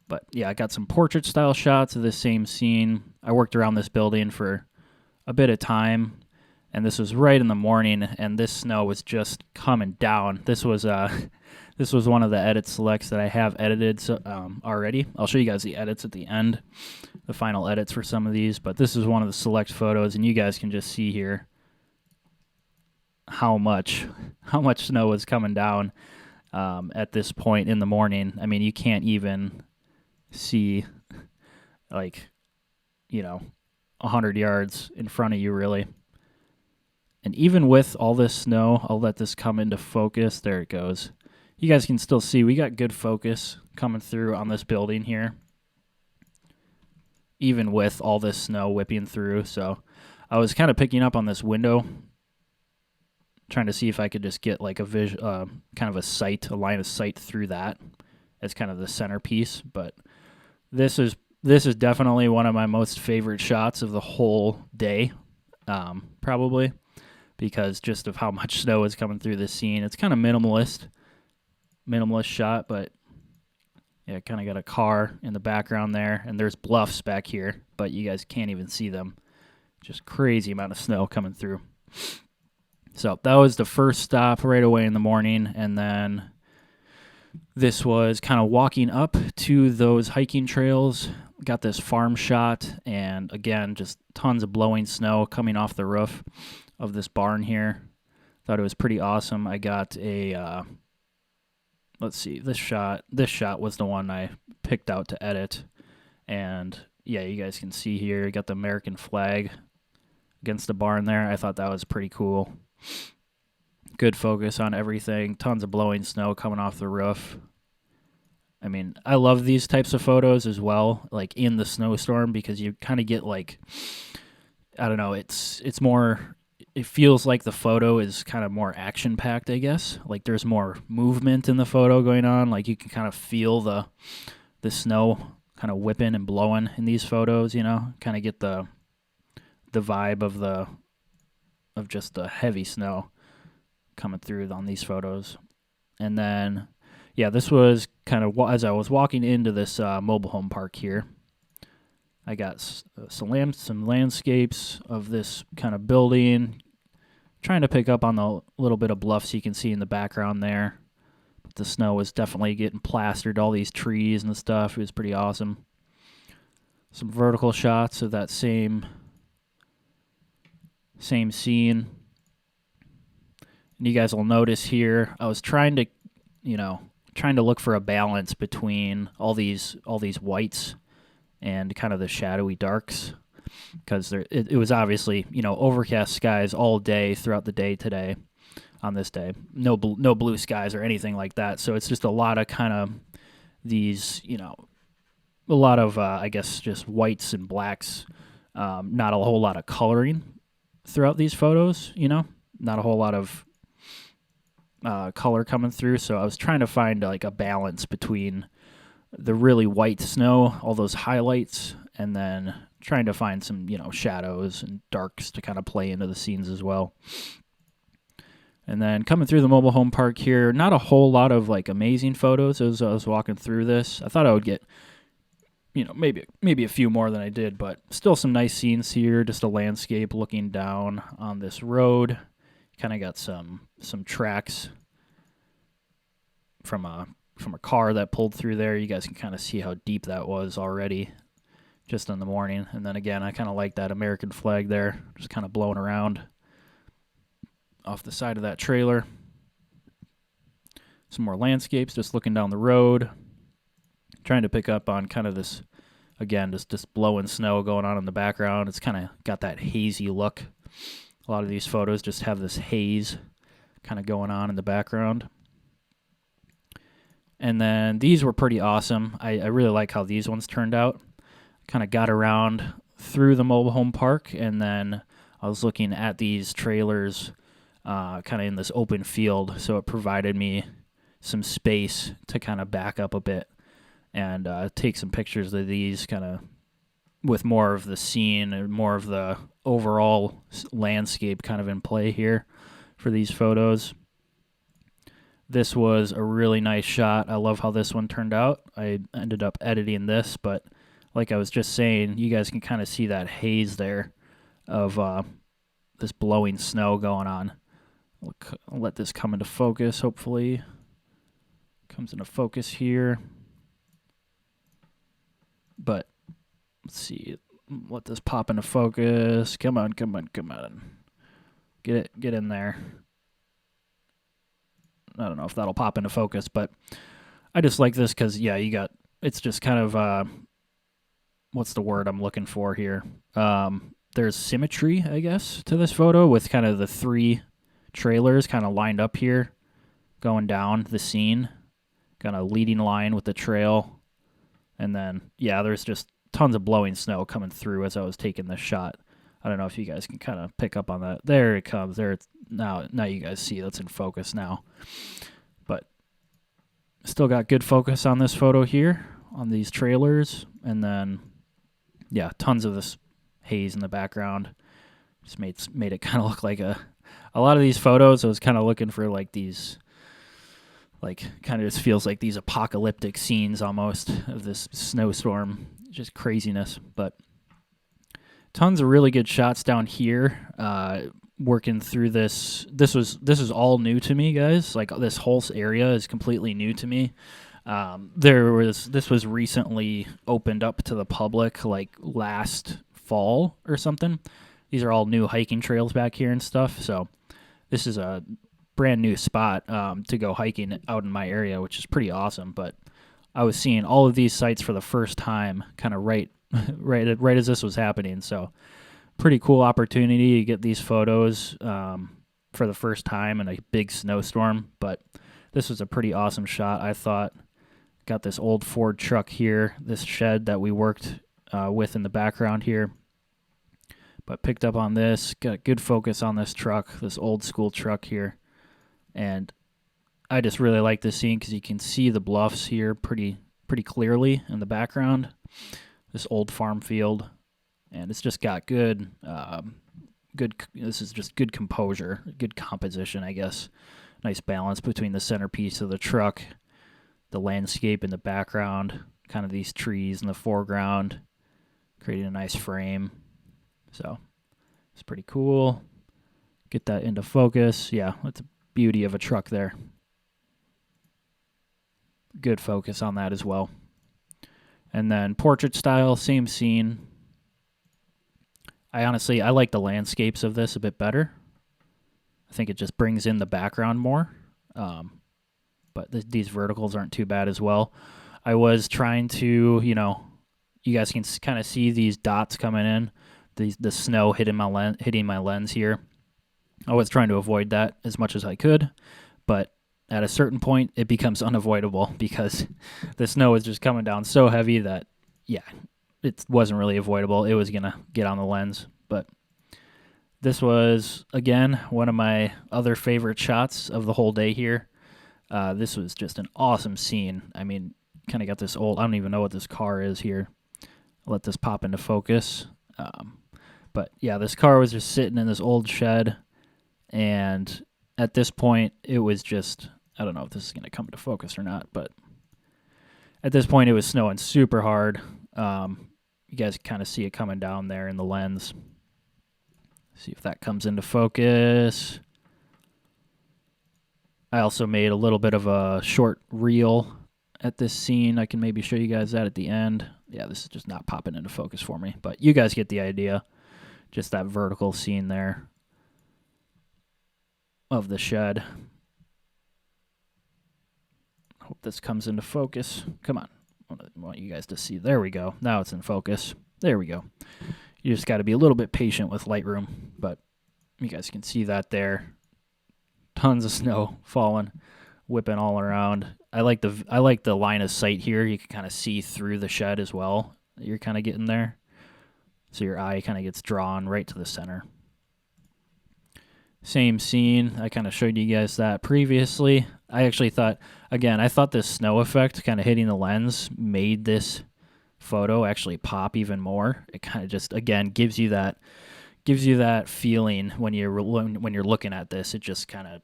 But yeah, I got some portrait style shots of this same scene. I worked around this building for a bit of time, and this was right in the morning, and this snow was just coming down. This was one of the edit selects that I have edited already. I'll show you guys the edits at the end, the final edits for some of these, but this is one of the select photos, and you guys can just see here how much snow was coming down at this point in the morning. I mean, you can't even see 100 yards in front of you, really. And even with all this snow, I'll let this come into focus. There it goes. You guys can still see we got good focus coming through on this building here, even with all this snow whipping through. So I was kind of picking up on this window, trying to see if I could just get like a kind of a line of sight through that as kind of the centerpiece. But this is definitely one of my most favorite shots of the whole day, probably, because just of how much snow is coming through this scene. It's kind of minimalist shot, but yeah, kind of got a car in the background there, and there's bluffs back here, but you guys can't even see them. Just crazy amount of snow coming through. So that was the first stop right away in the morning, and then this was kind of walking up to those hiking trails. Got this farm shot, and again, just tons of blowing snow coming off the roof of this barn here. Thought it was pretty awesome. I got a let's see, this shot was the one I picked out to edit, and yeah, you guys can see here, got the American flag against the barn there. I thought that was pretty cool. Good focus on everything. Tons of blowing snow coming off the roof. I mean, I love these types of photos as well, like in the snowstorm, because you kind of get like, I don't know, it's more, it feels like the photo is kind of more action-packed, I guess. Like there's more movement in the photo going on. Like you can kind of feel the snow kind of whipping and blowing in these photos, you know, kind of get the vibe of just the heavy snow. coming through on these photos. And then, yeah, this was kind of as I was walking into this mobile home park here. I got some landscapes of this kind of building, trying to pick up on the little bit of bluffs you can see in the background there. But the snow was definitely getting plastered, all these trees and stuff. It was pretty awesome. Some vertical shots of that same scene. And you guys will notice here, I was trying to look for a balance between all these whites and kind of the shadowy darks, because it was obviously, overcast skies all day throughout the day today on this day. No blue skies or anything like that. So it's just a lot of kind of these, a lot of, I guess, just whites and blacks, not a whole lot of coloring throughout these photos, not a whole lot of color coming through. So I was trying to find like a balance between the really white snow, all those highlights, and then trying to find some, shadows and darks to kind of play into the scenes as well. And then coming through the mobile home park here, not a whole lot of like amazing photos as I was walking through this. I thought I would get, maybe a few more than I did, but still some nice scenes here. Just a landscape looking down on this road. Kind of got some tracks from a car that pulled through there. You guys can kind of see how deep that was already just in the morning. And then again, I kind of like that American flag there, just kind of blowing around off the side of that trailer. Some more landscapes, just looking down the road, trying to pick up on kind of this, again, just blowing snow going on in the background. It's kind of got that hazy look. A lot of these photos just have this haze kind of going on in the background. And then these were pretty awesome. I really like how these ones turned out. Kind of got around through the mobile home park, and then I was looking at these trailers kind of in this open field, so it provided me some space to kind of back up a bit and take some pictures of these kind of with more of the scene and more of the overall landscape kind of in play here for these photos. This was a really nice shot. I love how this one turned out. I ended up editing this, but like I was just saying, you guys can kind of see that haze there of this blowing snow going on. I'll let this come into focus, hopefully. Comes into focus here. But let's see. Let this pop into focus. Come on. Get in there. I don't know if that'll pop into focus, but I just like this because, yeah, it's just kind of, what's the word I'm looking for here? There's symmetry, I guess, to this photo with kind of the three trailers kind of lined up here, going down the scene, kind of leading line with the trail. And then, yeah, there's just tons of blowing snow coming through as I was taking this shot. I don't know if you guys can kind of pick up on that. There it comes. There it's now you guys see that's in focus now. But still got good focus on this photo here, on these trailers. And then, yeah, tons of this haze in the background. Just made it kind of look like a lot of these photos. I was kind of looking for like these, like kind of just feels like these apocalyptic scenes almost of this snowstorm. Just craziness. But tons of really good shots down here. Working through this was all new to me, guys. Like this whole area is completely new to me. This was recently opened up to the public like last fall or something. These are all new hiking trails back here and stuff. So this is a brand new spot to go hiking out in my area, which is pretty awesome. But I was seeing all of these sites for the first time, kind of right as this was happening. So pretty cool opportunity to get these photos for the first time in a big snowstorm. But this was a pretty awesome shot, I thought. Got this old Ford truck here, this shed that we worked with in the background here. But picked up on this, got good focus on this truck, this old school truck here. And I just really like this scene because you can see the bluffs here pretty clearly in the background. This old farm field. And it's just got good This is just good composure, good composition, I guess. Nice balance between the centerpiece of the truck, the landscape in the background, kind of these trees in the foreground, creating a nice frame. So it's pretty cool. Get that into focus. Yeah, that's the beauty of a truck there. Good focus on that as well. And then portrait style, same scene. I like the landscapes of this a bit better. I think it just brings in the background more. But these verticals aren't too bad as well. I was trying to, you guys can kind of see these dots coming in, the snow hitting my lens here. I was trying to avoid that as much as I could, but at a certain point, it becomes unavoidable because the snow is just coming down so heavy that, yeah, it wasn't really avoidable. It was going to get on the lens. But this was, again, one of my other favorite shots of the whole day here. This was just an awesome scene. I mean, kind of got this old, I don't even know what this car is here. I'll let this pop into focus. But yeah, this car was just sitting in this old shed. And at this point, it was just, I don't know if this is going to come into focus or not, but at this point, it was snowing super hard. You guys kind of see it coming down there in the lens. See if that comes into focus. I also made a little bit of a short reel at this scene. I can maybe show you guys that at the end. Yeah, this is just not popping into focus for me, but you guys get the idea. Just that vertical scene there of the shed. Hope this comes into focus. Come on. I want you guys to see. There we go. Now it's in focus. There we go. You just got to be a little bit patient with Lightroom, but you guys can see that there. Tons of snow falling, whipping all around. I like the line of sight here. You can kind of see through the shed as well. You're kind of getting there. So your eye kind of gets drawn right to the center. Same scene. I kind of showed you guys that previously. I actually thought, again, this snow effect kind of hitting the lens made this photo actually pop even more. It kind of just, again, gives you that feeling when you're looking at this. It just kind of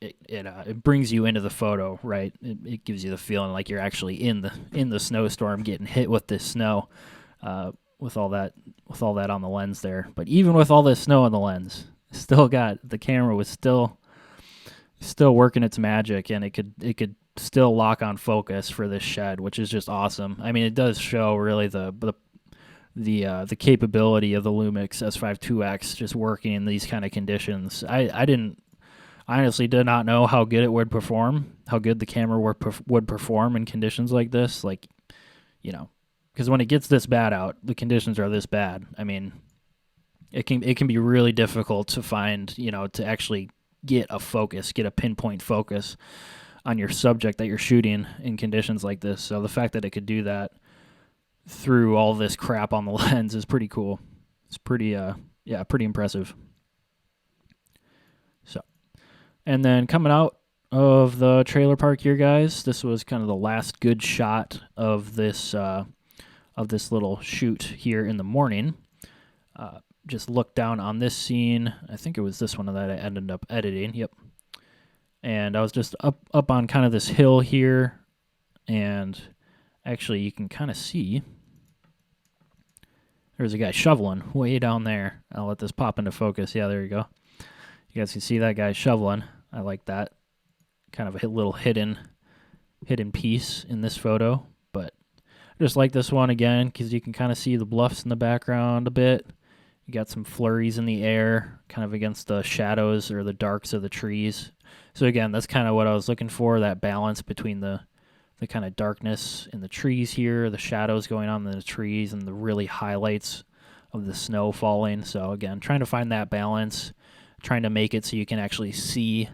it brings you into the photo, right? It gives you the feeling like you're actually in the snowstorm, getting hit with this snow, with all that on the lens there. But even with all this snow on the lens, the camera was still working its magic, and it could still lock on focus for this shed, which is just awesome. I mean, it does show really the capability of the Lumix S5IIX just working in these kind of conditions. I honestly did not know how good it would perform, how good the camera would perform in conditions like this. Like, because when it gets this bad out, the conditions are this bad. I mean, it can be really difficult to find, to actually get a pinpoint focus on your subject that you're shooting in conditions like this. So the fact that it could do that through all this crap on the lens is pretty cool. It's pretty impressive. So, and then coming out of the trailer park here, guys, this was kind of the last good shot of this little shoot here in the morning. Just look down on this scene. I think it was this one that I ended up editing. Yep. And I was just up on kind of this hill here, and actually you can kind of see there's a guy shoveling way down there. I'll let this pop into focus. Yeah, there you go. You guys can see that guy shoveling. I like that. Kind of a little hidden piece in this photo, but I just like this one again because you can kind of see the bluffs in the background a bit. You got some flurries in the air, kind of against the shadows or the darks of the trees. So again, that's kind of what I was looking for, that balance between the kind of darkness in the trees here, the shadows going on in the trees, and the really highlights of the snow falling. So again, trying to find that balance, trying to make it so you can actually see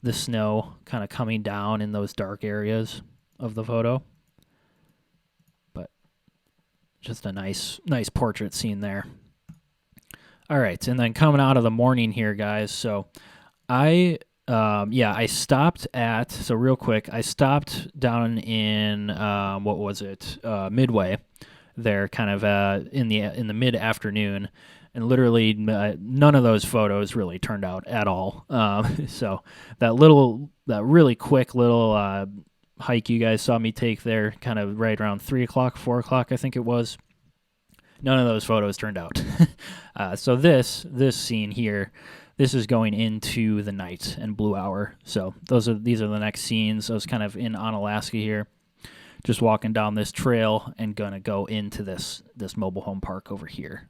the snow kind of coming down in those dark areas of the photo. But just a nice portrait scene there. All right, and then coming out of the morning here, guys. So I stopped down in Midway there, kind of in the mid-afternoon, and literally none of those photos really turned out at all. So that really quick little hike you guys saw me take there, kind of right around 3 o'clock, 4 o'clock, I think it was, none of those photos turned out. So this scene here, this is going into the night and blue hour. So these are the next scenes. I was kind of in Onalaska here, just walking down this trail and gonna go into this mobile home park over here.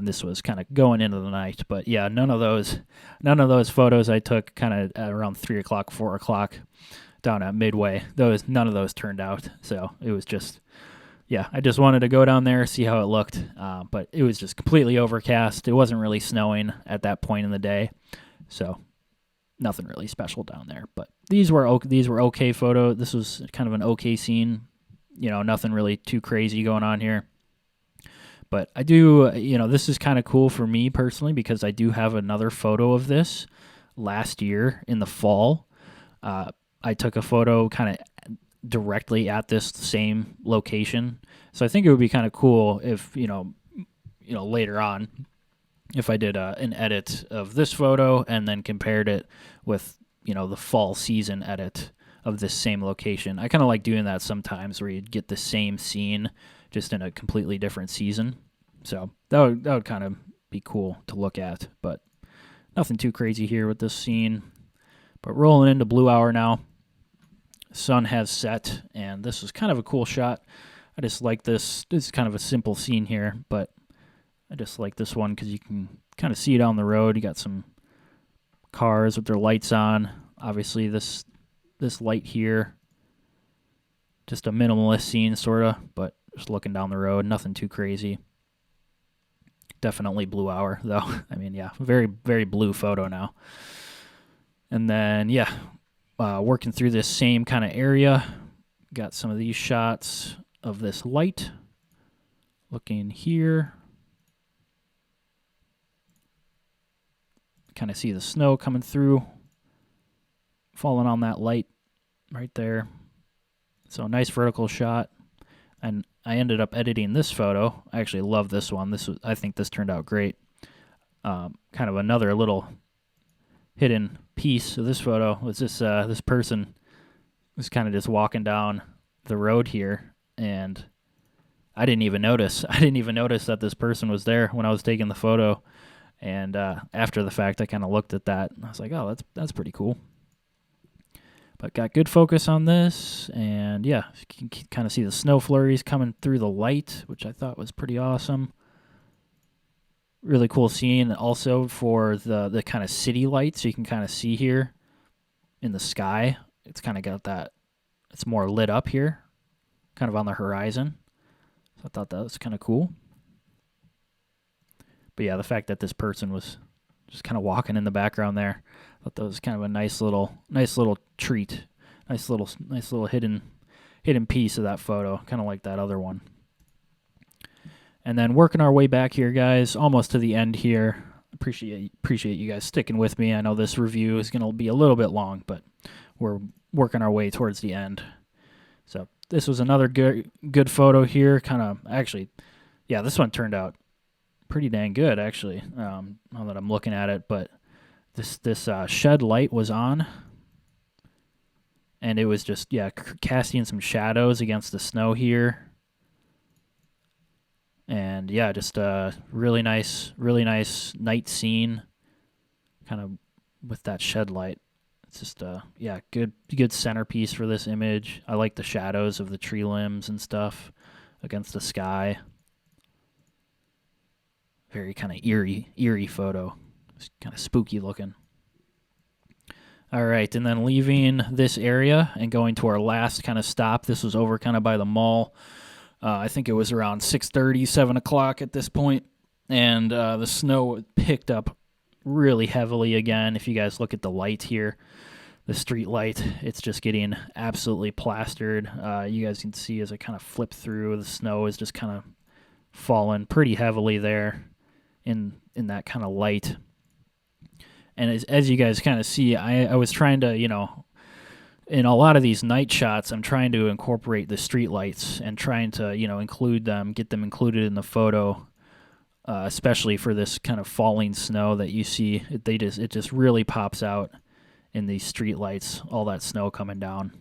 This was kind of going into the night, but yeah, none of those photos I took kind of at around 3 o'clock, 4 o'clock down at Midway. None of those turned out. So it was just, yeah, I just wanted to go down there, see how it looked, but it was just completely overcast. It wasn't really snowing at that point in the day, so nothing really special down there. But these were okay photos. This was kind of an okay scene, nothing really too crazy going on here. But I do, this is kind of cool for me personally because I do have another photo of this last year in the fall. I took a photo kind of directly at this same location. So I think it would be kind of cool if, later on, if I did an edit of this photo and then compared it with, the fall season edit of this same location. I kind of like doing that sometimes where you get the same scene just in a completely different season. So that would kind of be cool to look at, but nothing too crazy here with this scene. But rolling into blue hour now. Sun has set, and this is kind of a cool shot. I just like this. This is kind of a simple scene here, but I just like this one because you can kind of see down the road. You got some cars with their lights on. Obviously, this light here, just a minimalist scene, sort of, but just looking down the road, nothing too crazy. Definitely blue hour, though. I mean, yeah, very, very blue photo now. And then, yeah, working through this same kind of area. Got some of these shots of this light. Looking here. Kind of see the snow coming through. Falling on that light right there. So nice vertical shot. And I ended up editing this photo. I actually love this one. I think this turned out great. Kind of another little hidden piece of this photo was this person was kind of just walking down the road here, and I didn't even notice that this person was there when I was taking the photo. And after the fact, I kind of looked at that and I was like, oh, that's pretty cool. But got good focus on this, and yeah, you can kind of see the snow flurries coming through the light, which I thought was pretty awesome. Really cool scene also for the kind of city lights. You can kind of see here in the sky. It's kind of got that, it's more lit up here, kind of on the horizon. So I thought that was kind of cool. But yeah, the fact that this person was just kind of walking in the background there, I thought that was kind of a nice little treat, nice little hidden piece of that photo, kind of like that other one. And then working our way back here, guys, almost to the end here. Appreciate you guys sticking with me. I know this review is going to be a little bit long, but we're working our way towards the end. So this was another good photo here. Kind of, actually, yeah, this one turned out pretty dang good, actually, now that I'm looking at it. But this shed light was on, and it was just, yeah, casting some shadows against the snow here. And yeah, just a really nice night scene, kind of with that shed light. It's just yeah, good centerpiece for this image. I like the shadows of the tree limbs and stuff against the sky. Very kind of eerie photo. It's kind of spooky looking. All right, and then leaving this area and going to our last kind of stop. This was over kind of by the mall. I think it was around 6:30, 7 o'clock at this point, and the snow picked up really heavily again. If you guys look at the light here, the street light, it's just getting absolutely plastered. You guys can see as I kind of flip through, the snow is just kind of falling pretty heavily there in that kind of light. And as you guys kind of see, I was trying to, in a lot of these night shots, I'm trying to incorporate the street lights and trying to, include them, get them included in the photo especially for this kind of falling snow that you see. It just really pops out in these street lights, all that snow coming down.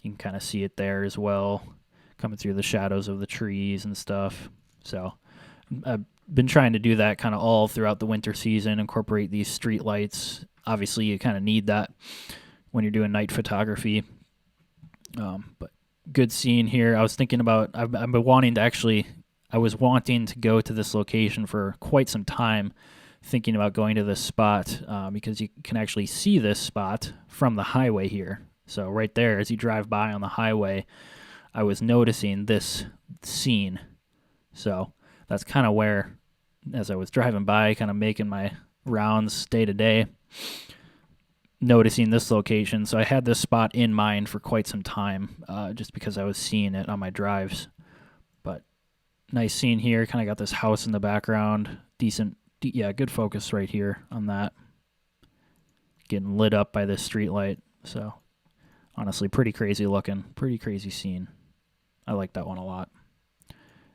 You can kind of see it there as well, coming through the shadows of the trees and stuff. So I've been trying to do that kind of all throughout the winter season, incorporate these street lights. Obviously, you kind of need that when you're doing night photography. But good scene here. I was thinking about, I've been wanting to actually, I was wanting to go to this location for quite some time, thinking about going to this spot because you can actually see this spot from the highway here. So right there, as you drive by on the highway, I was noticing this scene. So that's kind of where, as I was driving by, kind of making my rounds day to day, noticing this location. So I had this spot in mind for quite some time, just because I was seeing it on my drives. But nice scene here. Kind of got this house in the background. Decent, yeah, good focus right here on that. Getting lit up by this street light. So honestly, pretty crazy looking. Pretty crazy scene. I like that one a lot.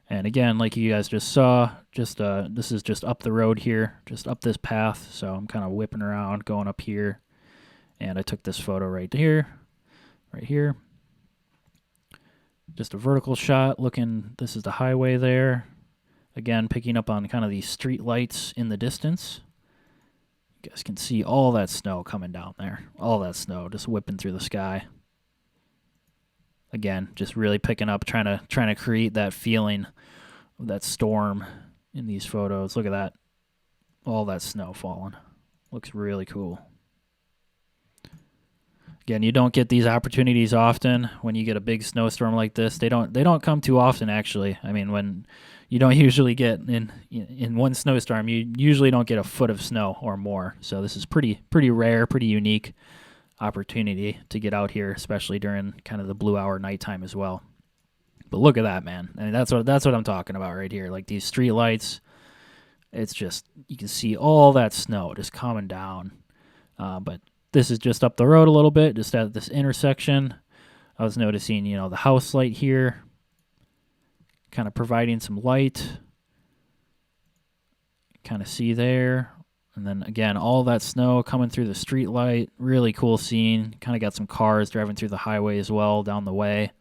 And again, like you guys just saw, this is just up the road here, just up this path. So I'm kind of whipping around, going up here. And I took this photo right here. Just a vertical shot looking, this is the highway there. Again, picking up on kind of these street lights in the distance. You guys can see all that snow coming down there. All that snow just whipping through the sky. Again, just really picking up, trying to create that feeling of that storm in these photos. Look at that. All that snow falling. Looks really cool. Again, you don't get these opportunities often when you get a big snowstorm like this. They don't come too often, actually. I mean, when you don't usually get in one snowstorm, you usually don't get a foot of snow or more. So this is pretty rare, pretty unique opportunity to get out here, especially during kind of the blue hour nighttime as well. But look at that, man. I mean, that's what I'm talking about right here. Like these street lights, it's just, you can see all that snow just coming down. But this is just up the road a little bit, just at this intersection. I was noticing, the house light here, kind of providing some light. Kind of see there. And then again, all that snow coming through the street light. Really cool scene. Kind of got some cars driving through the highway as well down the way.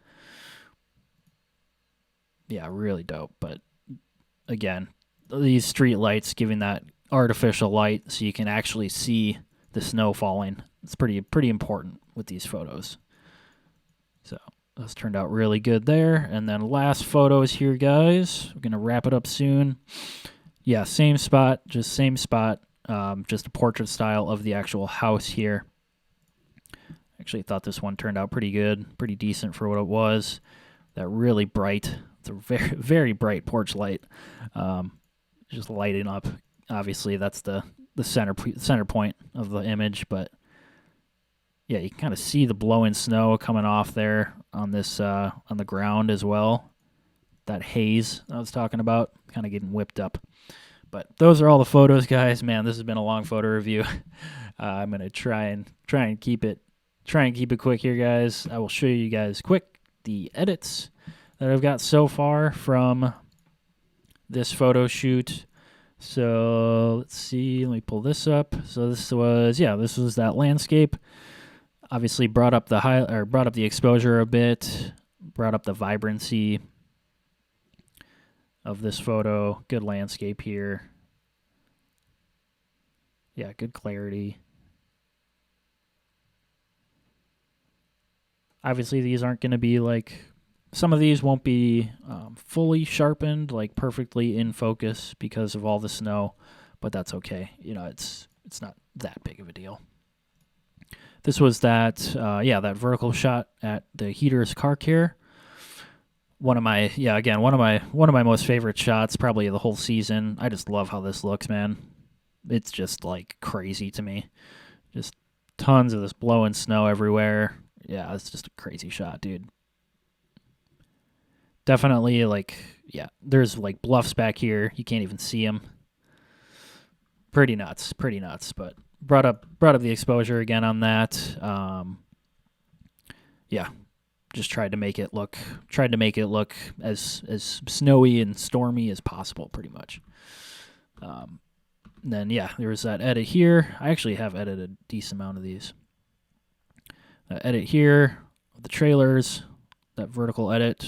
Yeah, really dope. But again, these street lights giving that artificial light so you can actually see the snow falling. It's pretty important with these photos. So those turned out really good there. And then last photos here, guys. We're going to wrap it up soon. Yeah, same spot. Just a portrait style of the actual house here. Actually thought this one turned out pretty good, pretty decent for what it was. That really bright, it's a very, very bright porch light, just lighting up. Obviously, that's the center point of the image, but yeah, you can kind of see the blowing snow coming off there on this on the ground as well. That haze I was talking about, kind of getting whipped up. But those are all the photos, guys. Man, this has been a long photo review. I'm gonna try and keep it quick here, guys. I will show you guys quick the edits that I've got so far from this photo shoot. So let's see. Let me pull this up. So this was that landscape. Obviously brought up the exposure a bit. Brought up the vibrancy of this photo. Good landscape here. Yeah, good clarity. Obviously, these aren't going to be some of these won't be fully sharpened, perfectly in focus because of all the snow, but that's okay. It's not that big of a deal. This was that vertical shot at the Heeter's car care. One of my most favorite shots probably of the whole season. I just love how this looks, man. It's just crazy to me. Just tons of this blowing snow everywhere. Yeah, it's just a crazy shot, dude. Definitely there's bluffs back here. You can't even see them. Pretty nuts, but brought up the exposure again on that. Yeah. Just tried to make it look as snowy and stormy as possible, pretty much. Then yeah, there was that edit here. I actually have edited a decent amount of these. Edit here, the trailers, that vertical edit.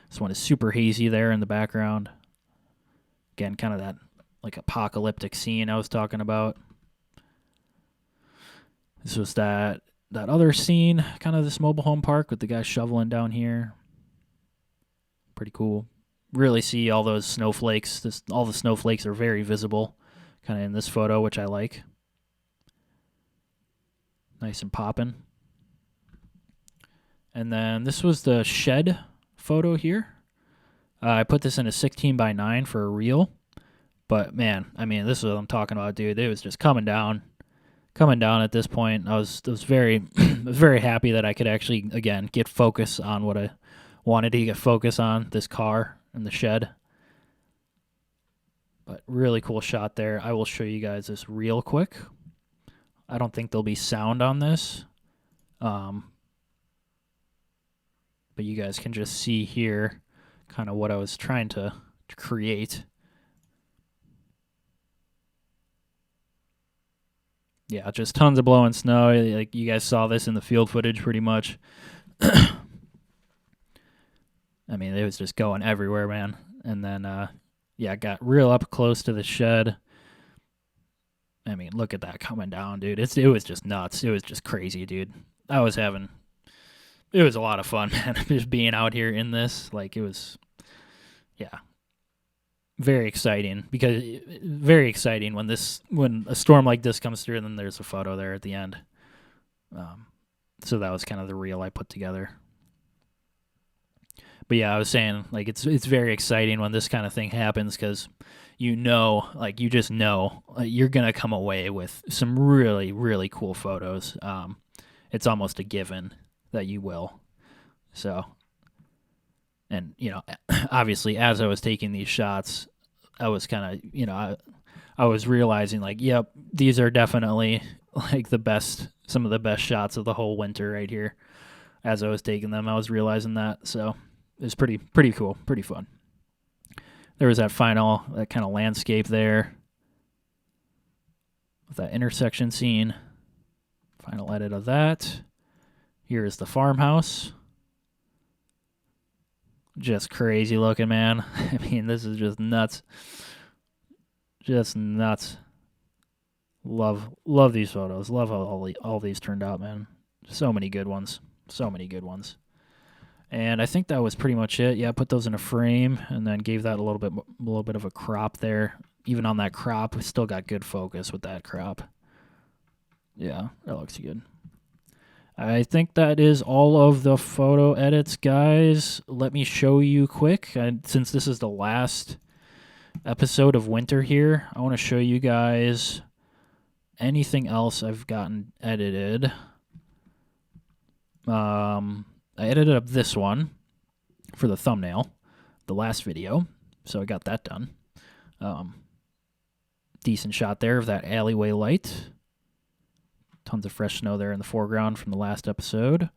This one is super hazy there in the background. Again, kind of that like apocalyptic scene I was talking about. This was that other scene, kind of this mobile home park with the guy shoveling down here. Pretty cool. Really see all those snowflakes. All the snowflakes are very visible, kind of in this photo, which I like. Nice and popping. And then this was the shed photo here. I put this in a 16:9 for a reel. But man, I mean, this is what I'm talking about, dude. It was just coming down at this point. I was very very happy that I could actually, again, get focus on what I wanted to get focus on, this car and the shed. But really cool shot there. I will show you guys this real quick. I don't think there'll be sound on this. But you guys can just see here kind of what I was trying to create. Yeah, just tons of blowing snow. Like you guys saw this in the field footage pretty much. I mean, it was just going everywhere, man. And then, yeah, I got real up close to the shed. I mean, look at that coming down, dude. It was just nuts. It was just crazy, dude. It was a lot of fun, man, just being out here in this. Like, it was, yeah, very exciting when a storm like this comes through, and then there's a photo there at the end. So that was kind of the reel I put together. But yeah, I was saying, like, it's very exciting when this kind of thing happens, because you just know you're gonna come away with some really, really cool photos. It's almost a given that you will. So, and obviously, as I was taking these shots, I was kind of, I was realizing, like, yep, these are definitely like some of the best shots of the whole winter right here. As I was taking them, I was realizing that. So it was pretty cool, pretty fun. There was that kind of landscape there with that intersection scene. Final edit of that. Here is the farmhouse. Just crazy looking, man. I mean, this is just nuts. Just nuts. Love these photos. Love how all these turned out, man. So many good ones. And I think that was pretty much it. Yeah, I put those in a frame and then gave that a little bit of a crop there. Even on that crop, we still got good focus with that crop. Yeah, that looks good. I think that is all of the photo edits, guys. Let me show you quick. Since this is the last episode of winter here, I want to show you guys anything else I've gotten edited. I edited up this one for the thumbnail, the last video, so I got that done. Decent shot there of that alleyway light. Tons of fresh snow there in the foreground from the last episode.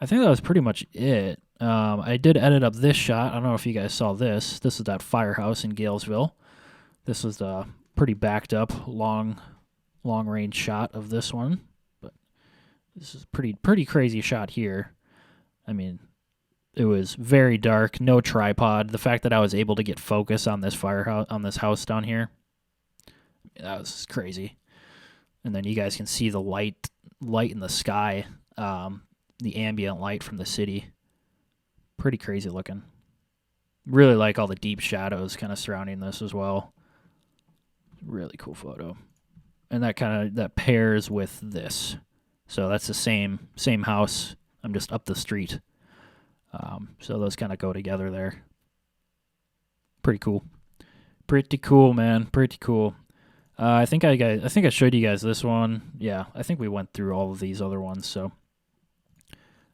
I think that was pretty much it. I did edit up this shot. I don't know if you guys saw this. This is that firehouse in Galesville. This was the pretty backed up, long range shot of this one. But this is pretty crazy shot here. I mean, it was very dark, no tripod. The fact that I was able to get focus on this firehouse, on this house down here, that was crazy. And then you guys can see the light in the sky, the ambient light from the city. Pretty crazy looking. Really like all the deep shadows kind of surrounding this as well. Really cool photo. And that pairs with this. So that's the same house. I'm just up the street. So those kind of go together there. Pretty cool. Pretty cool, man. Pretty cool. I think I showed you guys this one. Yeah, I think we went through all of these other ones. So,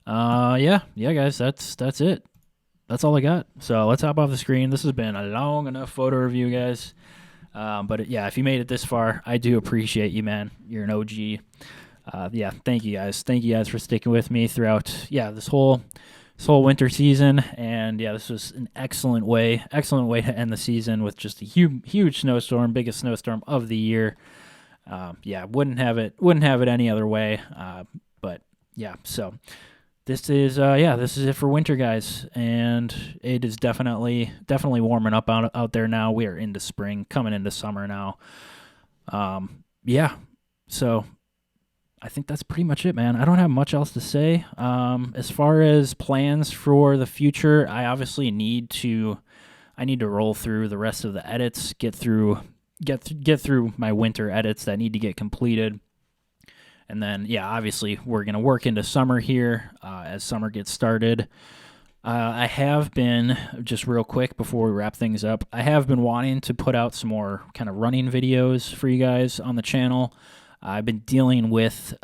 yeah, guys, that's it. That's all I got. So let's hop off the screen. This has been a long enough photo review, guys. But yeah, if you made it this far, I do appreciate you, man. You're an OG. Yeah, thank you guys. Thank you guys for sticking with me throughout, this whole winter season. And yeah, this was an excellent way to end the season with just a huge snowstorm, biggest snowstorm of the year. Yeah, wouldn't have it any other way. But yeah, so this is it for winter, guys, and it is definitely warming up out there now. We are into spring, coming into summer now. Yeah, so I think that's pretty much it, man. I don't have much else to say. As far as plans for the future, I obviously need to roll through the rest of the edits, get through my winter edits that need to get completed. And then, obviously, we're going to work into summer here as summer gets started. I have been, just real quick before we wrap things up, I have been wanting to put out some more kind of running videos for you guys on the channel. I've been dealing with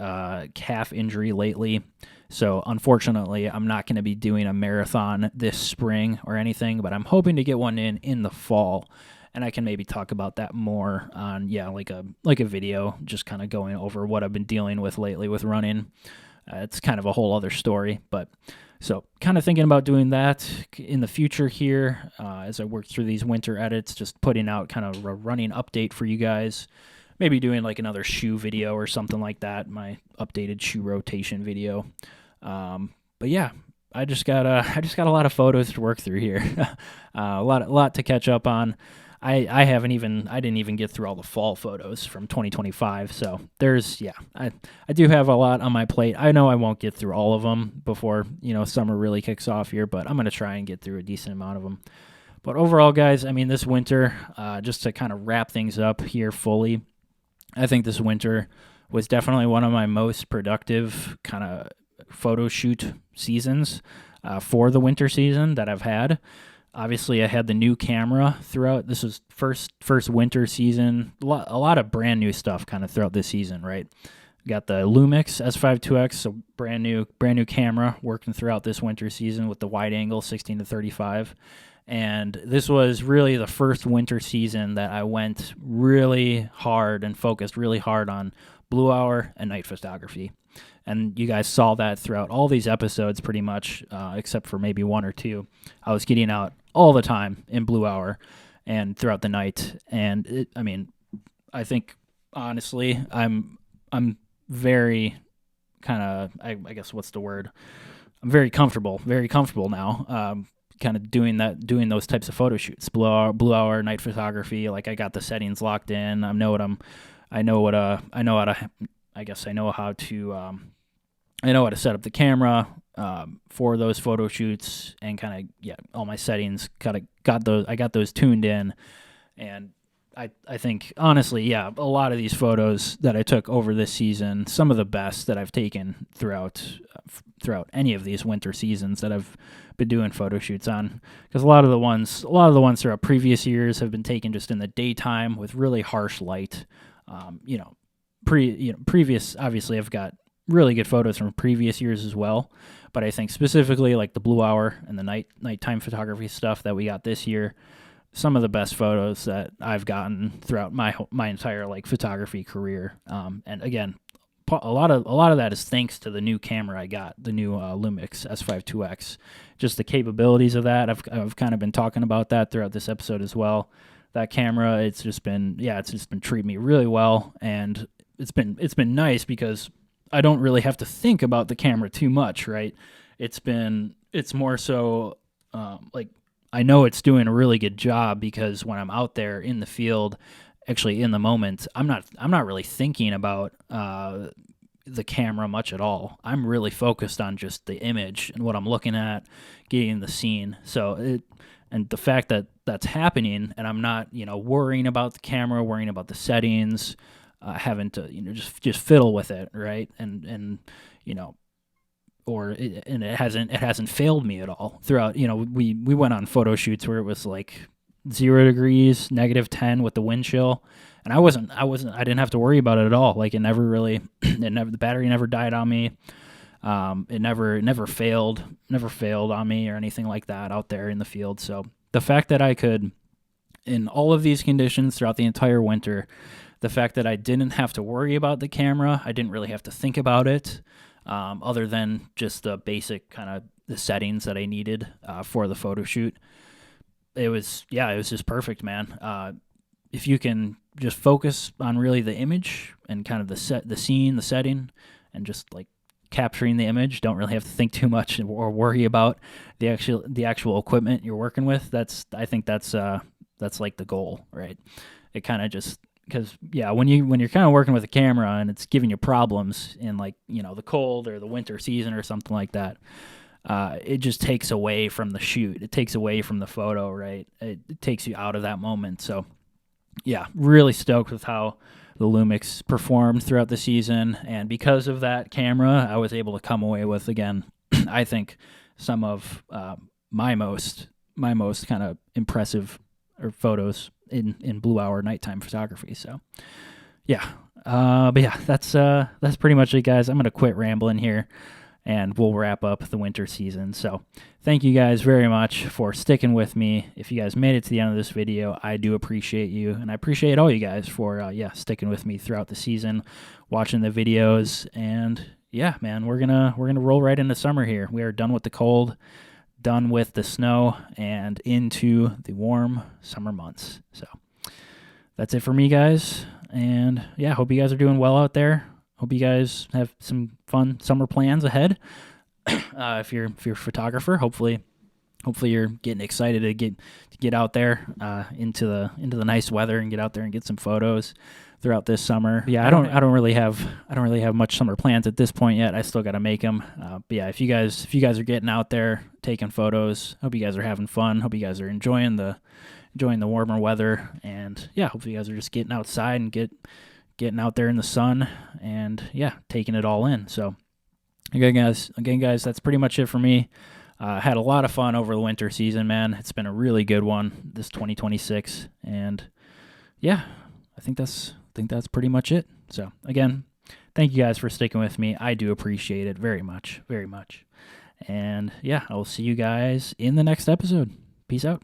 calf injury lately, so unfortunately, I'm not going to be doing a marathon this spring or anything, but I'm hoping to get one in the fall. And I can maybe talk about that more on, like a video, just kind of going over what I've been dealing with lately with running. It's kind of a whole other story, but so kind of thinking about doing that in the future here as I work through these winter edits, just putting out kind of a running update for you guys. Maybe doing like another shoe video or something like that, my updated shoe rotation video. But yeah, I just got a lot of photos to work through here, a lot to catch up on. I didn't even get through all the fall photos from 2025. So I do have a lot on my plate. I know I won't get through all of them before, summer really kicks off here, but I'm going to try and get through a decent amount of them. But overall, guys, I mean, this winter, just to kind of wrap things up here fully, I think this winter was definitely one of my most productive kind of photo shoot seasons for the winter season that I've had. Obviously, I had the new camera throughout. This was first winter season. A lot of brand new stuff kind of throughout this season, right? Got the Lumix S5IIX, so brand new camera working throughout this winter season with the wide angle 16-35. And this was really the first winter season that I went really hard and focused really hard on blue hour and night photography. And you guys saw that throughout all these episodes pretty much, except for maybe one or two. I was getting out all the time in blue hour and throughout the night. And I think honestly, I'm very kind of, I guess what's the word? I'm very comfortable now. Kind of doing those types of photo shoots, blue hour night photography. Like I got the settings locked in. I know how to set up the camera for those photo shoots, and kind of all my settings I got those tuned in. And I think honestly, a lot of these photos that I took over this season, some of the best that I've taken throughout any of these winter seasons that I've been doing photo shoots on, because a lot of the ones throughout previous years have been taken just in the daytime with really harsh light. Previous, obviously I've got really good photos from previous years as well, but I think specifically like the blue hour and the nighttime photography stuff that we got this year, some of the best photos that I've gotten throughout my entire like photography career. And again, a lot of that is thanks to the new camera I got, the new Lumix S5IIX. Just the capabilities of that, I've kind of been talking about that throughout this episode as well. That camera, it's just been treating me really well, and it's been nice because I don't really have to think about the camera too much, right? It's more so like I know it's doing a really good job, because when I'm out there in the field, actually in the moment, I'm not really thinking about the camera much at all. I'm really focused on just the image and what I'm looking at, getting the scene. And the fact that that's happening, and I'm not worrying about the camera, worrying about the settings, having to just fiddle with it, right? And it hasn't failed me at all throughout. We went on photo shoots where it was like 0 degrees, -10 with the wind chill, and I didn't have to worry about it at all. Like the battery never died on me. It never failed on me or anything like that out there in the field. So the fact that I could, in all of these conditions throughout the entire winter, the fact that I didn't have to worry about the camera. I didn't really have to think about it, other than just the basic kind of the settings that I needed for the photo shoot. It was just perfect, man. If you can just focus on really the image and kind of the scene, the setting, and just like capturing the image, don't really have to think too much or worry about the actual equipment you're working with. I think that's like the goal, right? It kind of just, because when you're kind of working with a camera and it's giving you problems in, like, the cold or the winter season or something like that, it just takes away from the shoot. It takes away from the photo, right? It takes you out of that moment. So yeah, really stoked with how the Lumix performed throughout the season, and because of that camera, I was able to come away with, again, I think some of my most kind of impressive photos in blue hour nighttime photography. So yeah, but yeah, that's pretty much it, guys. I'm gonna quit rambling here, and we'll wrap up the winter season. So thank you guys very much for sticking with me. If you guys made it to the end of this video, I do appreciate you, and I appreciate all you guys for sticking with me throughout the season, watching the videos. And yeah, man, we're gonna roll right into summer here. We are done with the cold, done with the snow, and into the warm summer months. So that's it for me, guys. And yeah, hope you guys are doing well out there. Hope you guys have some fun summer plans ahead. If you're a photographer, hopefully you're getting excited to get out there into the nice weather and get out there and get some photos throughout this summer. Yeah, I don't really have much summer plans at this point yet. I still got to make them. But yeah, if you guys are getting out there taking photos, hope you guys are having fun. Hope you guys are enjoying the warmer weather, and yeah, hopefully you guys are just getting outside and getting out there in the sun and taking it all in. So again guys, that's pretty much it for me. Had a lot of fun over the winter season, man. It's been a really good one, this 2026, and yeah, I think that's pretty much it. So again, thank you guys for sticking with me. I do appreciate it very much, very much. And yeah, I will see you guys in the next episode. Peace out.